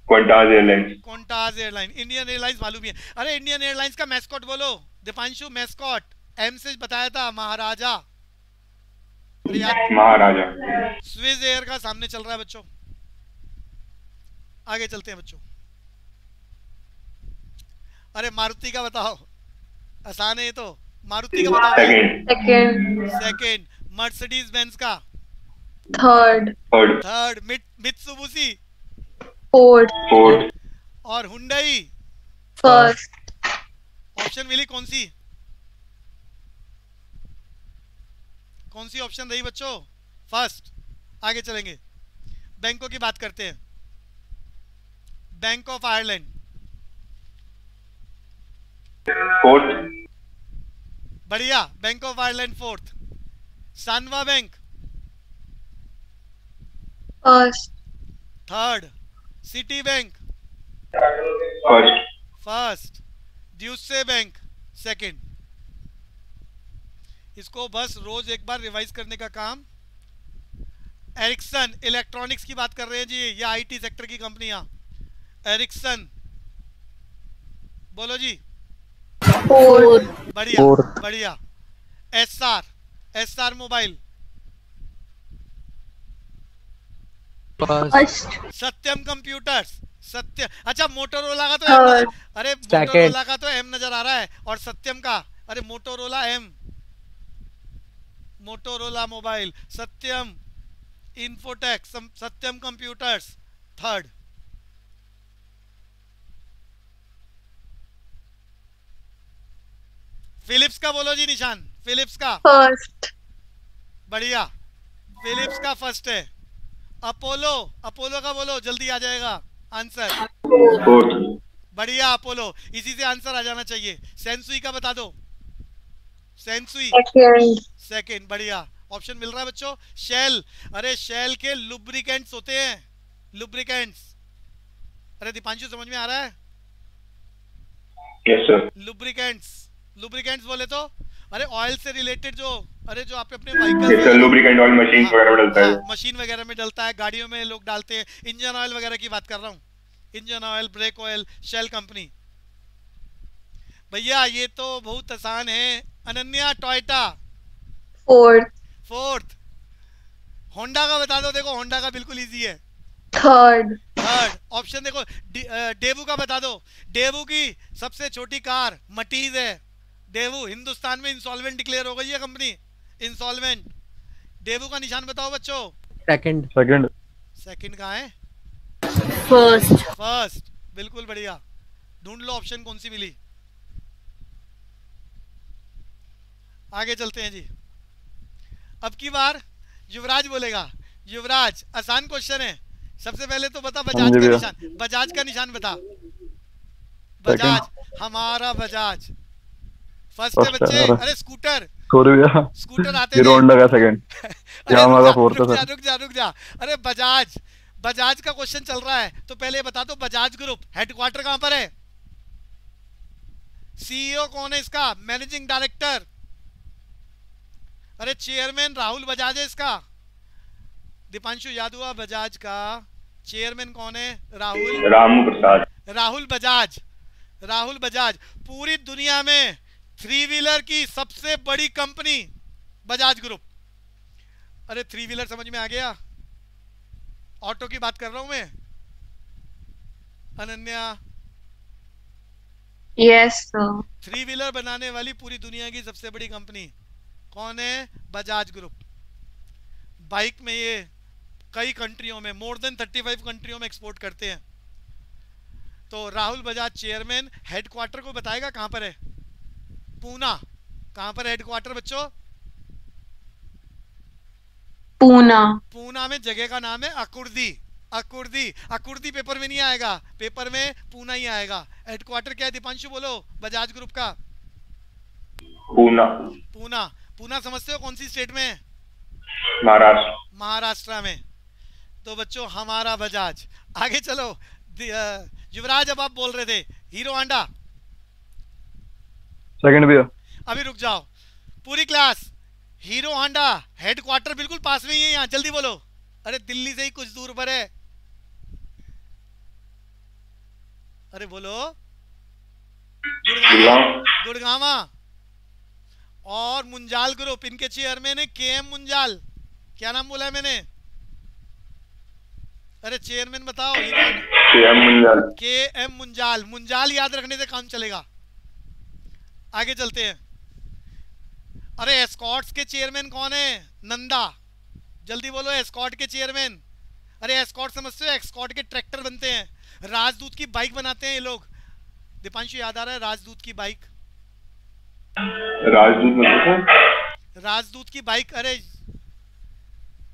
Qantas airline. Indian airlines मालूम है। अरे इंडियन एयरलाइंस का मैस्कॉट बोलो दीपांशु। मैस्कॉट एम से बताया था, महाराजा। महाराजा। स्विस एयर का सामने चल रहा है बच्चों। आगे चलते हैं बच्चों। अरे मारुति का बताओ, आसान है ये तो। मारुति का बताओ। सेकंड। मर्सिडीज बेंज का? थर्ड। मित्सुबिशी? फोर्थ। और हुंडई? फर्स्ट। ऑप्शन मिली कौन सी? कौन सी ऑप्शन रही बच्चों? फर्स्ट। आगे चलेंगे, बैंकों की बात करते हैं। Bank of Ireland fourth. बढ़िया, Bank of Ireland fourth. Sanwa Bank first. Third. City Bank first. Deutsche Bank second. इसको बस रोज एक बार रिवाइज करने का काम। एरिक्सन इलेक्ट्रॉनिक्स की बात कर रहे हैं जी, ये आईटी सेक्टर की कंपनियां। एरिक्सन बोलो जी। बढ़िया बढ़िया। SR mobile. Satyam computers. Satya, अच्छा मोटोरोला का तो एम, अरे मोटोरोला का तो एम नजर आ रहा है, और सत्यम का अरे Motorola M. Motorola mobile. Satyam Infotech. Satyam computers third. Philips का बोलो जी निशान। फिलिप्स का फर्स्ट। बढ़िया, फिलिप्स का फर्स्ट है। अपोलो का बोलो, जल्दी आ जाएगा आंसर। बढ़िया अपोलो, इसी से आंसर आ जाना चाहिए। सेंसुई का बता दो। Sansui second. बढ़िया, ऑप्शन मिल रहा है बच्चों। शेल, अरे शेल के लुब्रिकेंट्स होते हैं, लुब्रिकेंट्स। अरे दीपांशु समझ में आ रहा है? Yes sir. लुब्रिकेंट्स, लुब्रिकेंट्स बोले तो अरे ऑयल से रिलेटेड जो, अरे जो आप अपने yes vehicle sir, lubricant oil machine वगैरह में डलता है। मशीन वगैरह में डलता है, गाड़ियों में लोग डालते हैं, इंजन ऑयल वगैरह की बात कर रहा हूँ। Engine oil, brake oil, Shell company. भैया ये तो बहुत आसान है। Ananya, Toyota. Fourth. Fourth. Honda का बता दो, देखो होंडा का बिल्कुल इजी है। थर्ड। थर्ड ऑप्शन देखो, डेवू का बता दो। डेवू की सबसे छोटी कार मटीज है। डेवू हिंदुस्तान में इंसॉल्वेंट डिक्लेयर हो गई है कंपनी, इंसॉल्वेंट। डेवू का निशान बताओ बच्चों। सेकंड। सेकंड। सेकंड कहाँ है? फर्स्ट। फर्स्ट, बिल्कुल बढ़िया। ढूंढ लो ऑप्शन कौन सी मिली। आगे चलते हैं जी। अब की बार युवराज बोलेगा। युवराज, आसान क्वेश्चन है। सबसे पहले तो बता बजाज का निशान, बजाज का निशान बता। बजाज, हमारा बजाज। फर्स्ट है बच्चे। अरे स्कूटर, स्कूटर आते हीरो होंडा का सेकंड, यामाहा का फोर्थ है सर। रुक जा। अरे बजाज, बजाज का क्वेश्चन चल रहा है तो पहले बता दो बजाज ग्रुप हेडक्वार्टर कहां पर है? सीईओ कौन है इसका? Managing director. अरे चेयरमैन राहुल बजाज है इसका। दीपांशु याद हुआ बजाज का चेयरमैन कौन है? राम प्रसाद। राहुल बजाज। राहुल बजाज पूरी दुनिया में थ्री व्हीलर की सबसे बड़ी कंपनी बजाज ग्रुप। अरे थ्री व्हीलर समझ में आ गया? ऑटो की बात कर रहा हूं मैं। Ananya, yes sir. Three wheeler बनाने वाली पूरी दुनिया की सबसे बड़ी कंपनी कौन है? बजाज ग्रुप। बाइक में ये कई कंट्रियों में, मोर देन 35 कंट्रियों में एक्सपोर्ट करते हैं। तो राहुल बजाज चेयरमैन, हेडक्वार्टर को बताएगा कहां पर है? पूना। कहां पर हेडक्वार्टर बच्चों? पूना। पूना में जगह का नाम है अकुर्दी। अकुर्दी, अकुर्दी पेपर में नहीं आएगा, पेपर में पूना ही आएगा। हेडक्वार्टर क्या है दीपांशु बोलो बजाज ग्रुप का? पूना। पूना। पूना समझते हो कौन सी स्टेट में है? महाराष्ट्र। महाराष्ट्र में। तो बच्चों हमारा बजाज। आगे चलो। युवराज, अब आप बोल रहे थे हीरो होंडा। सेकंड भैया। अभी रुक जाओ पूरी क्लास। हीरो होंडा हेडक्वार्टर बिल्कुल पास में ही है यहाँ, जल्दी बोलो। अरे दिल्ली से ही कुछ दूर पर है। अरे बोलो। गुड़गामा। और मुंजाल ग्रुप, इनके चेयरमैन है केएम मुंजाल। क्या नाम बोला है मैंने? अरे चेयरमैन बताओ। केएम मुंजाल। केएम मुंजाल। मुंजाल याद रखने से काम चलेगा। आगे चलते हैं। अरे एस्कॉर्ट्स के चेयरमैन कौन है? नंदा। जल्दी बोलो एस्कॉर्ट के चेयरमैन। अरे एस्कॉर्ट समझते हो? एस्कॉर्ट के ट्रैक्टर बनते हैं, राजदूत की बाइक बनाते हैं ये लोग। दीपांशु याद आ रहा है राजदूत की बाइक? राजदूत मतलब? राजदूत की बाइक। अरे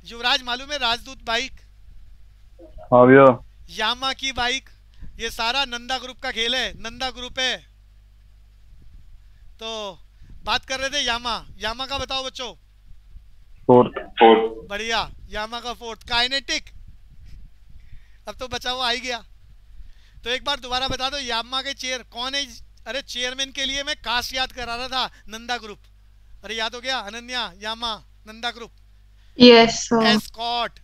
युवराज मालूम है राजदूत बाइक? हाँ भैया। यामा की बाइक। ये सारा नंदा ग्रुप का खेल है, नंदा ग्रुप है। तो बात कर रहे थे यामा। यामा का बताओ बच्चों। फोर्थ। बढ़िया, यामा का फोर्थ। काइनेटिक, अब तो बचा हुआ आ ही गया। तो एक बार दोबारा बता दो यामा के चेयर कौन है? अरे चेयरमैन के लिए मैं कास्ट याद करा रहा था, नंदा ग्रुप। अरे याद हो गया? Ananya, Yamaha, Nanda group. Yes sir. Escort.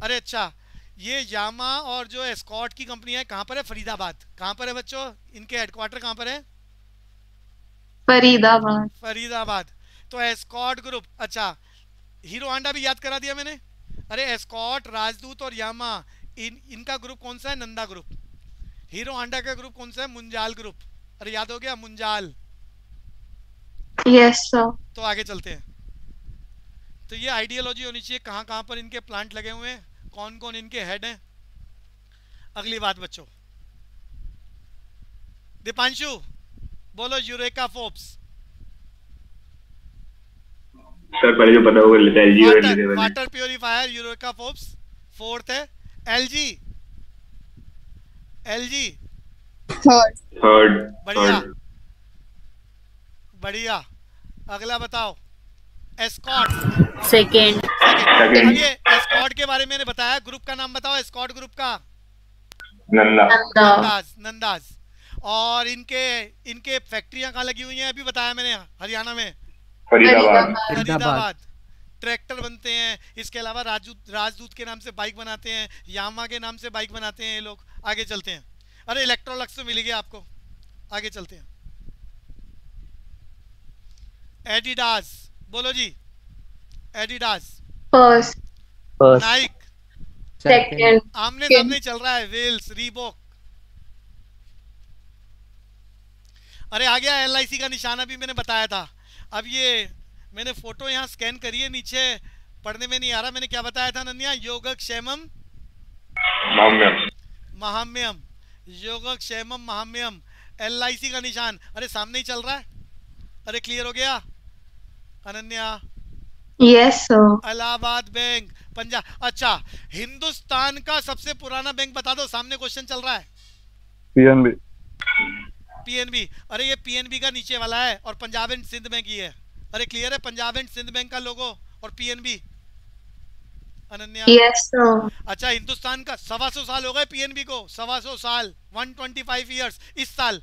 अरे अच्छा, ये यामा और जो एस्कॉर्ट की कंपनी है कहां पर है? फरीदाबाद। कहां पर है बच्चों? इनके हेडक्वार्टर कहां पर है? फरीदाबाद। फरीदाबाद। तो एस्कॉर्ट ग्रुप। अच्छा, हीरो होंडा भी याद करा दिया मैंने। अरे एस्कॉर्ट, राजदूत और यामा, इनका ग्रुप कौन सा है? नंदा ग्रुप। हीरो होंडा का ग्रुप कौन सा है? मुंजाल ग्रुप। अरे याद हो गया? मुंजाल। Yes sir. तो आगे चलते हैं। तो ये आइडियोलॉजी होनी चाहिए कहां कहां पर इनके प्लांट लगे हुए हैं, कौन कौन इनके हेड हैं। अगली बात बच्चों, दीपांशु बोलो यूरेका फोर्ब्स। सर पहले जो पता होगा लेते हैं एलजी और लेते हैं। Water purifier eureka Forbes. Fourth है एलजी। LG third. बढ़िया बढ़िया। अगला बताओ। Escort second. सेकंड। Second. ये एस्कॉर्ट के बारे में मैंने बताया, ग्रुप का नाम बताओ एस्कॉर्ट ग्रुप का। नंदा। नंदाज। और इनके इनके फैक्ट्रियां कहाँ लगी हुई हैं अभी बताया मैंने, हरियाणा में फरीदाबाद। फरीदाबाद। ट्रैक्टर बनते हैं, इसके अलावा राजदूत के नाम से बाइक बनाते हैं, यामा के नाम से बाइक बनाते हैं ये लोग। आगे चलते हैं। अरे इलेक्ट्रोलक्स तो मिल गया आपको, आगे चलते हैं। एडिडास, बोलो जी। Adidas. First. First, Nike. Second. आमने सामने चल रहा है। वेल्स, रीबॉक। अरे आ गया LIC का निशान, अभी मैंने बताया था। अब ये मैंने फोटो यहाँ स्कैन करी है, नीचे पढ़ने में नहीं आ रहा। मैंने क्या बताया था अनन्या? योगक्षेमम महाम्यम। योगक्षेमम महाम्यम, LIC का निशान। अरे सामने ही चल रहा है। अरे क्लियर हो गया Ananya? Yes sir. Allahabad bank, Punjab. अच्छा, हिंदुस्तान का सबसे पुराना बैंक बता दो, सामने क्वेश्चन चल रहा है। PNB। PNB। अरे ये PNB का नीचे वाला है और पंजाब एंड सिंध बैंक ही है। अरे क्लियर है? पंजाब एंड सिंध बैंक का लोगो और PNB। अनन्या? Yes sir. अच्छा, हिंदुस्तान का 125 साल हो गए PNB को, 125 साल, 125 इयर्स। इस साल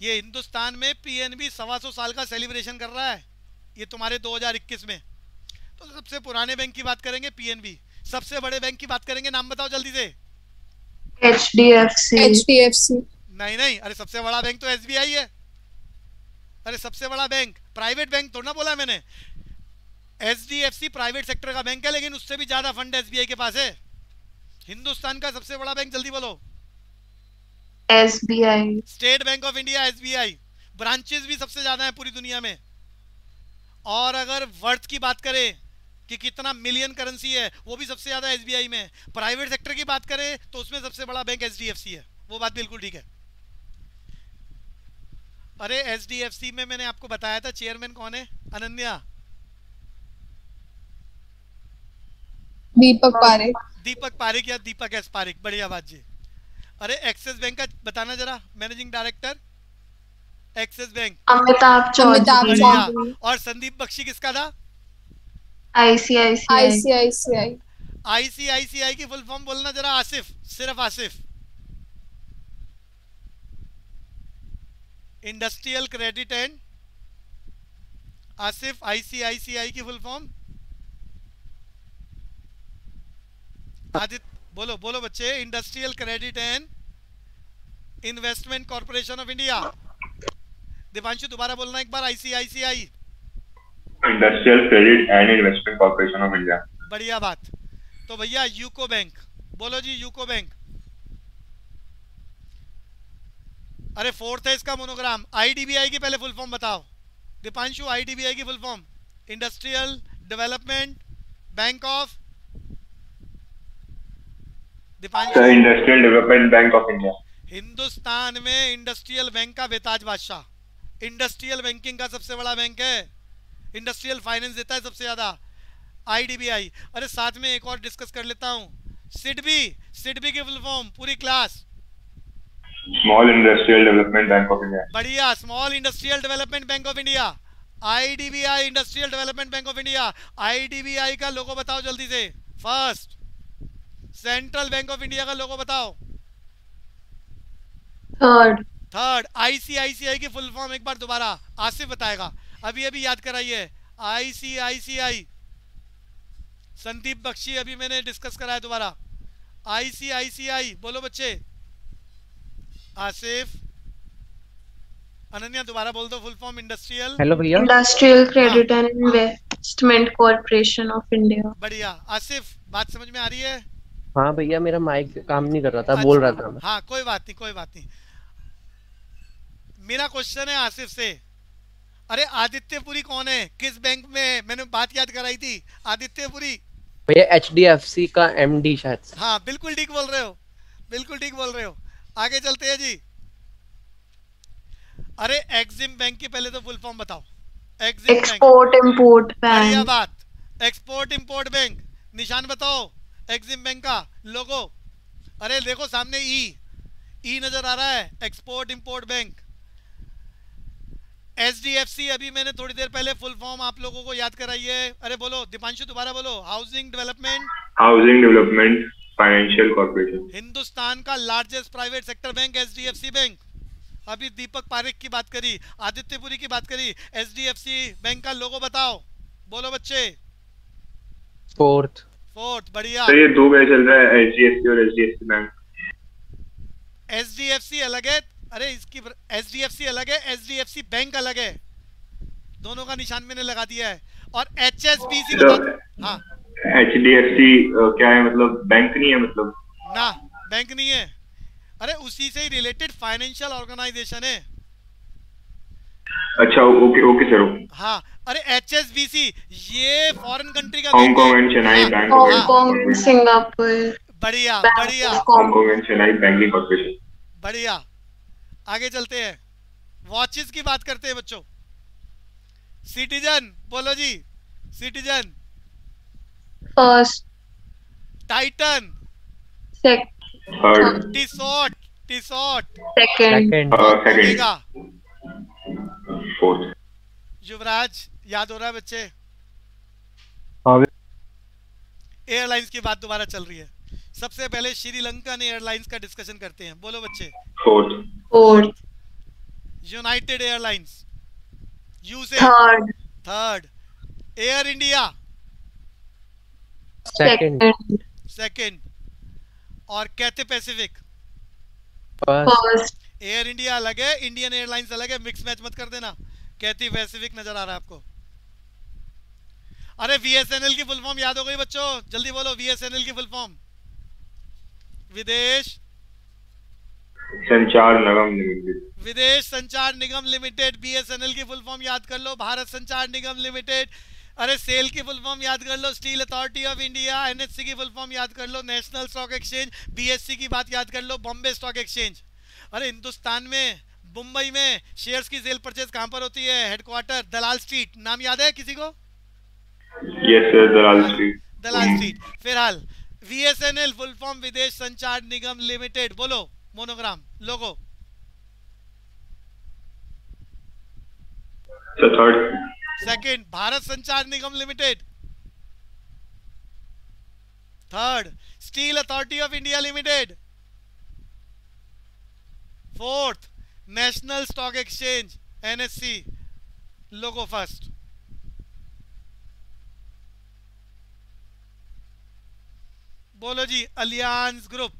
ये हिंदुस्तान में PNB 125 साल का सेलिब्रेशन कर रहा है, ये तुम्हारे 2021 में। तो सबसे पुराने बैंक की बात करेंगे PNB, सबसे बड़े बैंक की बात करेंगे, नाम बताओ जल्दी से। HDFC। नहीं, अरे सबसे बड़ा बैंक तो SBI है। अरे सबसे बड़ा बैंक, प्राइवेट बैंक थोड़ा ना बोला मैंने। HDFC प्राइवेट सेक्टर का बैंक है, लेकिन उससे भी ज्यादा फंड SBI के पास है। हिंदुस्तान का सबसे बड़ा बैंक जल्दी बोलो। SBI। State bank of India, SBI। Branches भी सबसे ज्यादा है पूरी दुनिया में। और अगर वर्थ की बात करें कि कितना मिलियन करेंसी है, वो भी सबसे ज्यादा SBI में। प्राइवेट सेक्टर की बात करें तो उसमें सबसे बड़ा बैंक HDFC है। वो बात बिल्कुल ठीक है। अरे HDFC में मैंने आपको बताया था चेयरमैन कौन है अनन्या? दीपक पारेख। दीपक पारेख या दीपक एस पारेख, बढ़िया बात जी। अरे एक्सिस बैंक का बताना जरा, managing director Axis Bank. Amitabh Amitabh Chaudhary. Chaudhary. और संदीप बख्शी किसका था? ICICI। ICICI की फुल फॉर्म बोलना जरा आसिफ, सिर्फ Asif. Industrial credit and Asif, ICICI की फुल फॉर्म। आदित्य बोलो बोलो बच्चे। Industrial credit and investment corporation of India. Deepanshu दोबारा बोलना एक बार। ICICI। Industrial credit and investment corporation of India. बढ़िया बात। तो भैया यूको बैंक, बोलो जी यूको बैंक। अरे फोर्थ है इसका मोनोग्राम। IDBI की पहले फुल फॉर्म बताओ दीपांशु। IDBI की full form industrial Development Bank of Deepanshu. Industrial Development Bank of India. Hindustan में इंडस्ट्रियल बैंक का बेताज बादशाह, इंडस्ट्रियल बैंकिंग का सबसे बड़ा बैंक है, इंडस्ट्रियल फाइनेंस देता है सबसे ज्यादा IDBI। अरे साथ में एक और डिस्कस कर लेता हूँ, सिडबी। सिडबी की फुल फॉर्म पूरी class. Small Industrial Development Bank of India. बढ़िया, Small Industrial Development Bank of India. IDBI Industrial Development Bank of India. IDBI का लोगो बताओ जल्दी से। First. Central Bank of India का लोगो बताओ। थर्ड। ICICI की full form एक बार दोबारा आसिफ बताएगा, अभी अभी याद कराइए। ICICI, संदीप बख्शी अभी मैंने डिस्कस कराया दोबारा। ICICI बोलो बच्चे। आसिफ। अनन्या दोबारा बोल दो फुल फॉर्म। इंडस्ट्रियल। हेलो भैया। Industrial credit and investment corporation of India. बढ़िया। आसिफ बात समझ में आ रही है? हाँ भैया, मेरा माइक काम नहीं कर रहा था, बोल रहा था मैं। हाँ कोई बात नहीं, कोई बात नहीं। मेरा क्वेश्चन है आसिफ से, अरे आदित्यपुरी कौन है, किस बैंक में है? मैंने बात याद कराई थी। आदित्यपुरी भैया HDFC का MD शायद। हाँ बिल्कुल ठीक बोल रहे हो, बिल्कुल ठीक बोल रहे हो। आगे चलते हैं जी। अरे एक्सिम बैंक की पहले तो फुल फॉर्म बताओ। Exim bank. एक्सपोर्ट इंपोर्ट बढ़िया बैंक। बात। Export import bank. निशान बताओ एक्सिम बैंक का लोगो। अरे देखो सामने ई नजर आ रहा है, एक्सपोर्ट इंपोर्ट बैंक। SDFC अभी मैंने थोड़ी देर पहले फुल फॉर्म आप लोगों को याद कराई है। अरे बोलो दीपांशु, दोबारा बोलो। Housing Development Financial Corporation. Hindustan का largest private sector bank SDFC bank. अभी दीपक पारेख की बात करी, आदित्यपुरी की बात करी। SDFC बैंक का लोगो बताओ, बोलो बच्चे। फोर्थ। बढ़िया। तो ये दो क्या चल रहा है, HDFC और HDFC बैंक? SDFC अलग है, अरे इसकी SDFC अलग है, SDFC बैंक अलग है। दोनों का निशान मैंने लगा दिया है। और HSBC तो बता। हाँ, HDFC क्या है, मतलब बैंक नहीं है मतलब? ना, बैंक नहीं है। अरे उसी से ही रिलेटेड फाइनेंशियल ऑर्गेनाइजेशन है। अच्छा, ओके सर। हाँ, अरे HSBC ये फॉरेन कंट्री का Hong Kong and Chennai bank. Hong Kong, Singapore. बढ़िया। Hong Kong and Chennai banking corporation. बढ़िया, आगे चलते हैं। वॉचेस की बात करते हैं बच्चों। सिटीजन बोलो जी। Citizen first. Titan third. Tissot second. Omega. Fourth. Yuvraj याद हो रहा है बच्चे? हाँ भैया। एयरलाइंस की बात दोबारा चल रही है। सबसे पहले श्रीलंकन एयरलाइंस का डिस्कशन करते हैं, बोलो बच्चे। फोर्थ। यूनाइटेड एयरलाइंस यूसे थर्ड। Air India second. और Cathay Pacific first. Air India अलग है, इंडियन एयरलाइंस अलग है, मिक्स मैच मत कर देना। कैथे पैसिफिक नजर आ रहा है आपको? अरे VSNL की फुल फॉर्म याद हो गई बच्चों? जल्दी बोलो VSNL की full form. Videsh Sanchar Nigam Limited. Videsh Sanchar Nigam Limited. BSNL की फुल फॉर्म याद कर लो, भारत संचार निगम लिमिटेड। अरे सेल की फुल फॉर्म याद कर लो, Steel Authority of India. NHC की फुल फॉर्म याद कर लो, नेशनल स्टॉक एक्सचेंज। BSC की बात याद कर लो, बॉम्बे स्टॉक एक्सचेंज। अरे हिंदुस्तान में मुंबई में शेयर्स की सेल परचेज कहां पर होती है? Headquarter Dalal Street. नाम याद है किसी को? Yes sir, Dalal Street. Dalal Street. फिलहाल VSNL full form Videsh Sanchar Nigam Limited. बोलो monogram logo. Third. Second Bharat Sanchar Nigam Limited. Third Steel Authority of India Limited. Fourth National Stock Exchange NSE logo first. बोलो जी। Allianz group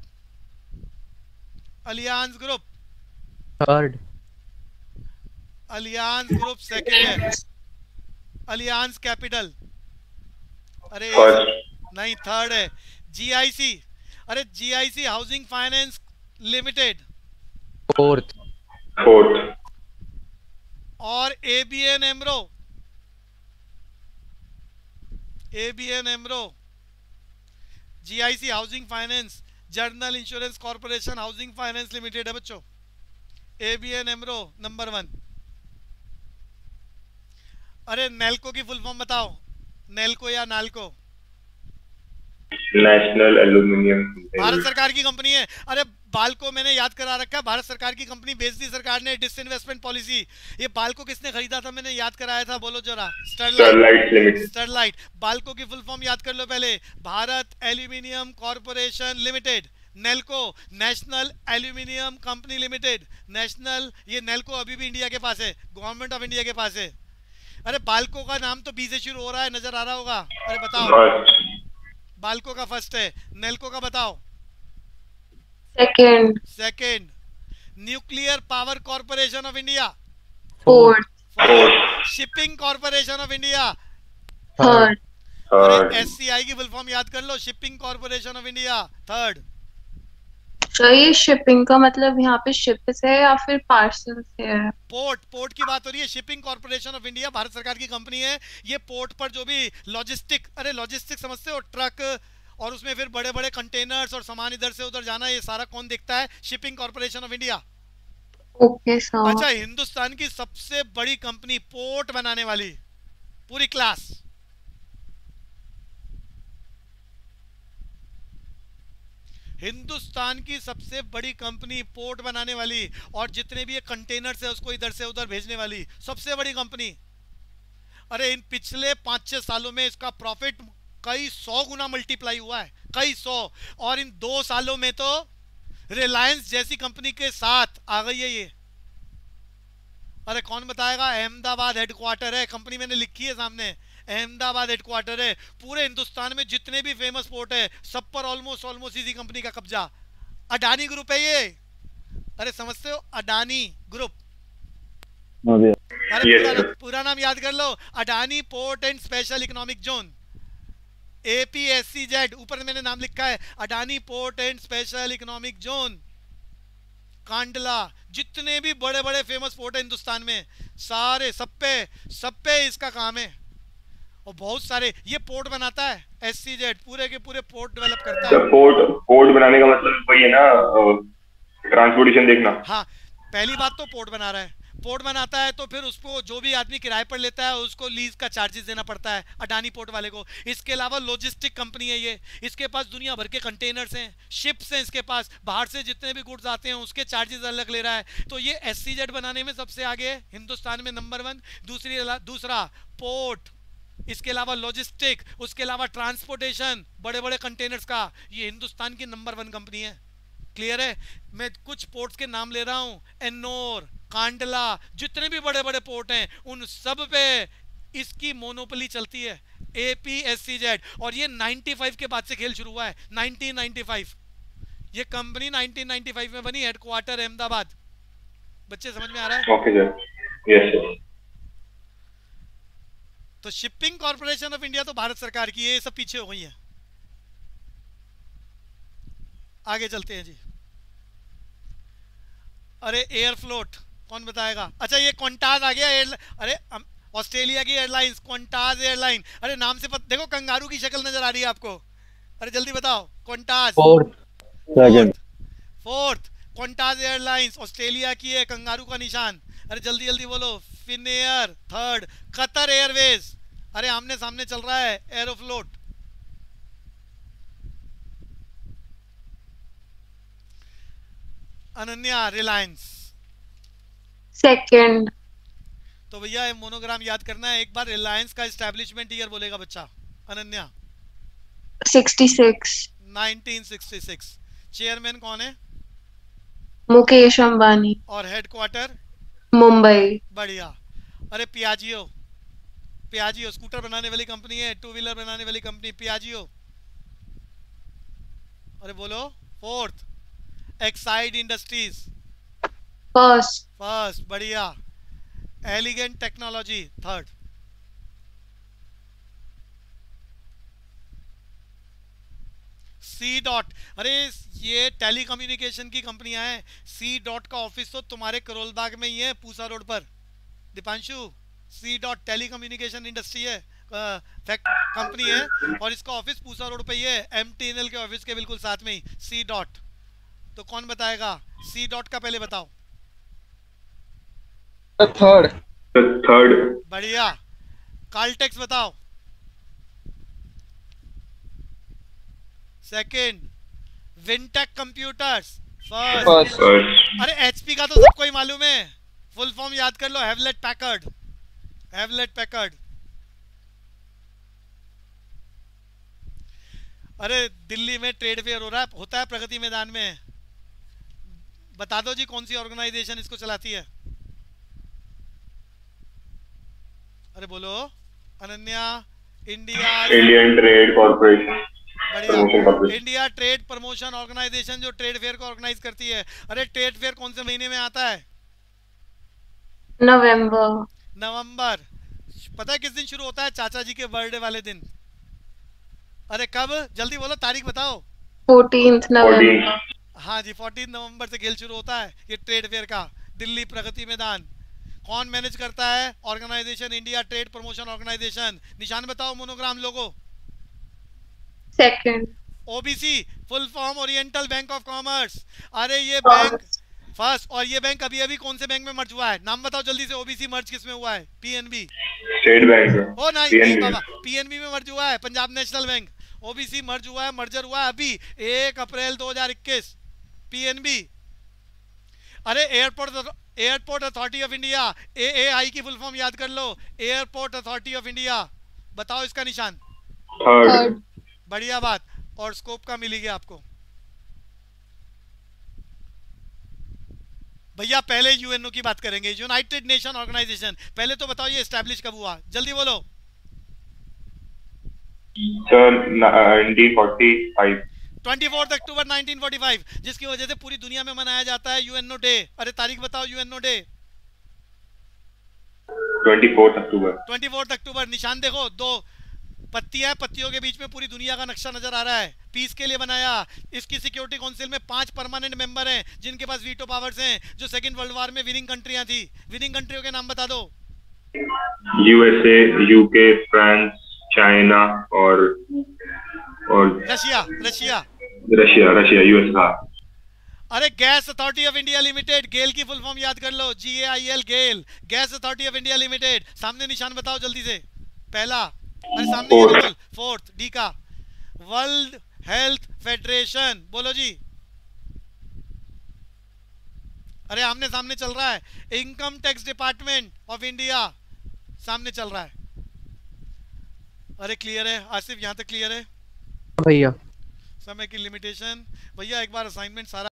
third. Allianz group second है। Allianz Capital अरे नहीं third है। GIC अरे GIC housing finance limited fourth. और ABN AMRO GIC housing finance general insurance corporation housing finance limited है बच्चों। ABN AMRO number 1। अरे नेल्को की फुल फॉर्म बताओ। नेल्को या नाल्को? National aluminium. भारत सरकार की कंपनी है। अरे बाल्को मैंने याद करा रखा है, भारत सरकार की कंपनी। बेच दी सरकार ने, डिसइन्वेस्टमेंट पॉलिसी। ये बाल्को किसने खरीदा था? मैंने याद कराया था, बोलो जरा। स्टरलाइट। बाल्को की फुल फॉर्म याद कर लो पहले। Bharat aluminium corporation limited. Nelco national aluminium company limited. National, ये नेल्को अभी भी इंडिया के पास है, गवर्नमेंट ऑफ इंडिया के पास है। अरे बाल्को का नाम तो बी से शुरू हो रहा है, नजर आ रहा होगा। अरे बताओ। बाल्को का फर्स्ट है, नेल्को का बताओ। Second Nuclear Power Corporation of India. Fourth Shipping Corporation of India. Third. SCI की फुल फॉर्म याद कर लो, Shipping Corporation of India. Third. तो ये शिपिंग का मतलब यहाँ पे शिप से है या फिर पार्सल से है? पोर्ट की बात हो रही है। Shipping Corporation of India Bharat सरकार की कंपनी है। ये पोर्ट पर जो भी लॉजिस्टिक समझते हो, ट्रक और उसमें फिर बड़े बड़े कंटेनर्स और सामान इधर से उधर जाना, ये सारा कौन देखता है? Shipping Corporation of India. Okay sir. अच्छा, हिंदुस्तान की सबसे बड़ी कंपनी पोर्ट बनाने वाली, पूरी क्लास। हिंदुस्तान की सबसे बड़ी कंपनी, पोर्ट बनाने वाली और जितने भी ये कंटेनर्स है उसको इधर से उधर भेजने वाली सबसे बड़ी कंपनी। अरे इन पिछले 5-6 सालों में इसका प्रॉफिट कई 100 गुना मल्टीप्लाई हुआ है, कई 100। और इन 2 सालों में तो रिलायंस जैसी कंपनी के साथ आ गई है ये। अरे कौन बताएगा? अहमदाबाद हेडक्वार्टर है, कंपनी मैंने लिखी है सामने, अहमदाबाद हेडक्वार्टर है। पूरे हिंदुस्तान में जितने भी फेमस पोर्ट है सब पर ऑलमोस्ट इसी कंपनी का कब्जा। अडानी ग्रुप है ये। अरे समझते हो? अडानी ग्रुप। अरे पूरा नाम याद कर लो, Adani port and special economic zone, APSCZ। ऊपर मैंने नाम लिखा है, Adani port and special economic zone Kandla. जितने भी बड़े बड़े फेमस पोर्ट है हिंदुस्तान में, सारे सब पे इसका काम है। और बहुत सारे ये पोर्ट बनाता है, SCZ पूरे के पूरे पोर्ट डेवलप करता है। पोर्ट बनाने का मतलब वही है ना, ट्रांसपोर्टेशन देखना। हाँ, पहली बात तो पोर्ट बना रहा है, पोर्ट बनाता है तो फिर उसको जो भी आदमी किराए पर लेता है उसको लीज का चार्जेस देना पड़ता है अडानी पोर्ट वाले को। इसके अलावा लॉजिस्टिक कंपनी है ये, इसके पास दुनिया भर के कंटेनर्स हैं, शिप्स हैं इसके पास, बाहर से जितने भी गुड्स आते हैं उसके चार्जेस अलग ले रहा है। तो ये SCZ बनाने में सबसे आगे है, हिंदुस्तान में नंबर 1। दूसरा पोर्ट, इसके अलावा लॉजिस्टिक, उसके अलावा ट्रांसपोर्टेशन, बड़े बड़े कंटेनर्स का, ये हिंदुस्तान की नंबर 1 कंपनी है। क्लियर है? मैं कुछ पोर्ट्स के नाम ले रहा हूँ, एन्नोर, कांडला, जितने भी बड़े बड़े पोर्ट हैं उन सब पे इसकी मोनोपोली चलती है, APSCZ। और ये 95 के बाद से खेल शुरू हुआ है, 1995। ये कंपनी 1995 में बनी, हेडक्वार्टर अहमदाबाद। बच्चे समझ में आ रहा है? Okay sir, yes sir. तो शिपिंग कॉर्पोरेशन ऑफ इंडिया तो भारत सरकार की है, ये सब पीछे हो गई है। आगे चलते हैं जी। अरे एयरफ्लोट कौन बताएगा? अच्छा ये क्वांटास आ गया। अरे ऑस्ट्रेलिया की एयरलाइंस, क्वांटास एयरलाइन। अरे नाम से देखो कंगारू की शक्ल नजर आ रही है आपको। अरे जल्दी बताओ। Qantas fourth Qantas airlines Australia की है, कंगारू का निशान। अरे जल्दी जल्दी बोलो। Finnair third, Qatar Airways. अरे आमने सामने चल रहा है एरोफ्लोट। अनन्या रिलायंस सेकंड। तो भैया ये मोनोग्राम याद करना है एक बार। रिलायंस का एस्टैब्लिशमेंट ईयर बोलेगा बच्चा। अनन्या 66 1966। चेयरमैन कौन है? मुकेश अंबानी। और हेडक्वार्टर? मुंबई। बढ़िया। अरे पियाजियो, पियाजियो स्कूटर बनाने वाली कंपनी है, 2 व्हीलर बनाने वाली कंपनी पियाजियो। अरे बोलो। Fourth Exide industries. फर्स्ट बढ़िया। Elegant technology third. C dot, अरे ये टेलीकम्युनिकेशन की कंपनियां हैं। सी डॉट का ऑफिस तो तुम्हारे करोल बाग में ही है, पूसा रोड पर। Deepanshu, C dot telecommunication industry है, कंपनी है और इसका ऑफिस पूसा रोड पे ही है, MTNL के ऑफिस के बिल्कुल साथ में ही सी डॉट। तो कौन बताएगा? सी डॉट का पहले बताओ। थर्ड। बढ़िया। कार्लटेक्स बताओ। सेकंड। Wintech computers first. अरे HP का तो सबको ही मालूम है, फुल फॉर्म याद कर लो, हेवलेट पैकर्ड। Hewlett Packard. अरे दिल्ली में ट्रेड फेयर हो रहा है, होता है प्रगति मैदान में। बता दो जी कौन सी ऑर्गेनाइजेशन इसको चलाती है? अरे बोलो। अनन्या। Indian Trade Corporation. बढ़िया। इंडिया ट्रेड प्रमोशन ऑर्गेनाइजेशन जो ट्रेड फेयर को ऑर्गेनाइज करती है। अरे ट्रेड फेयर कौन से महीने में आता है? नवंबर। पता है किस दिन शुरू होता है? चाचा जी के बर्थडे वाले दिन। अरे कब? जल्दी बोलो, तारीख बताओ। 14 नवंबर। हाँ जी, 14 नवंबर से खेल शुरू होता है ये ट्रेड फेयर का, दिल्ली प्रगति मैदान। कौन मैनेज करता है? Organisation India trade promotion organisation. निशान बताओ monogram logo. Second. OBC full form oriental bank of commerce. अरे ये बैंक फर्स्ट। और ये बैंक अभी अभी कौन से बैंक में मर्ज हुआ है? नाम बताओ जल्दी से। OBC मर्ज किस में हुआ है? PNB। State bank. ओ नहीं बाबा, PNB में मर्ज हुआ है, पंजाब नेशनल बैंक। ओबीसी मर्ज हुआ है, मर्जर हुआ है अभी 1 अप्रैल 2021। पीएनबी, अरे airport authority of India, AAI की फुल फॉर्म याद कर लो, एयरपोर्ट अथॉरिटी ऑफ इंडिया। बताओ इसका निशान। थर्ड। बढ़िया बात, और स्कोप का मिल गया आपको। भैया पहले यूएनओ की बात करेंगे, यूनाइटेड नेशन ऑर्गेनाइजेशन। पहले तो बताओ ये एस्टैब्लिश कब हुआ, जल्दी बोलो। सर 1945। 24 अक्टूबर 1945, जिसकी वजह से पूरी दुनिया में मनाया जाता है यूएनओ डे। अरे तारीख बताओ यूएनओ डे। 24 अक्टूबर। 24 अक्टूबर। निशान देखो, 2 पत्तियां, पत्तियों के बीच में पूरी दुनिया का नक्शा नजर आ रहा है। पीस के लिए बनाया। इसकी सिक्योरिटी काउंसिल में 5 परमानेंट मेंबर हैं जिनके पास वीटो पावर्स हैं, जो सेकंड वर्ल्ड वॉर में विनिंग कंट्रियां थी। विनिंग कंट्रियों के नाम बता दो। यूएसए, यूके, फ्रांस, चाइना और Russia. Russia Russia. Russia US का। अरे Gas Authority of India Limited, GAIL की फुल फॉर्म याद कर लो, GAIL, GAIL, Gas Authority of India Limited. सामने निशान बताओ जल्दी से। पहला, अरे सामने ये फोर्थ, डी का, वर्ल्ड हेल्थ फेडरेशन। बोलो जी। अरे आमने सामने चल रहा है, income tax department of India सामने चल रहा है। अरे क्लियर है आसिफ, यहाँ तक क्लियर है भैया। समय की लिमिटेशन। भैया एक बार असाइनमेंट सारा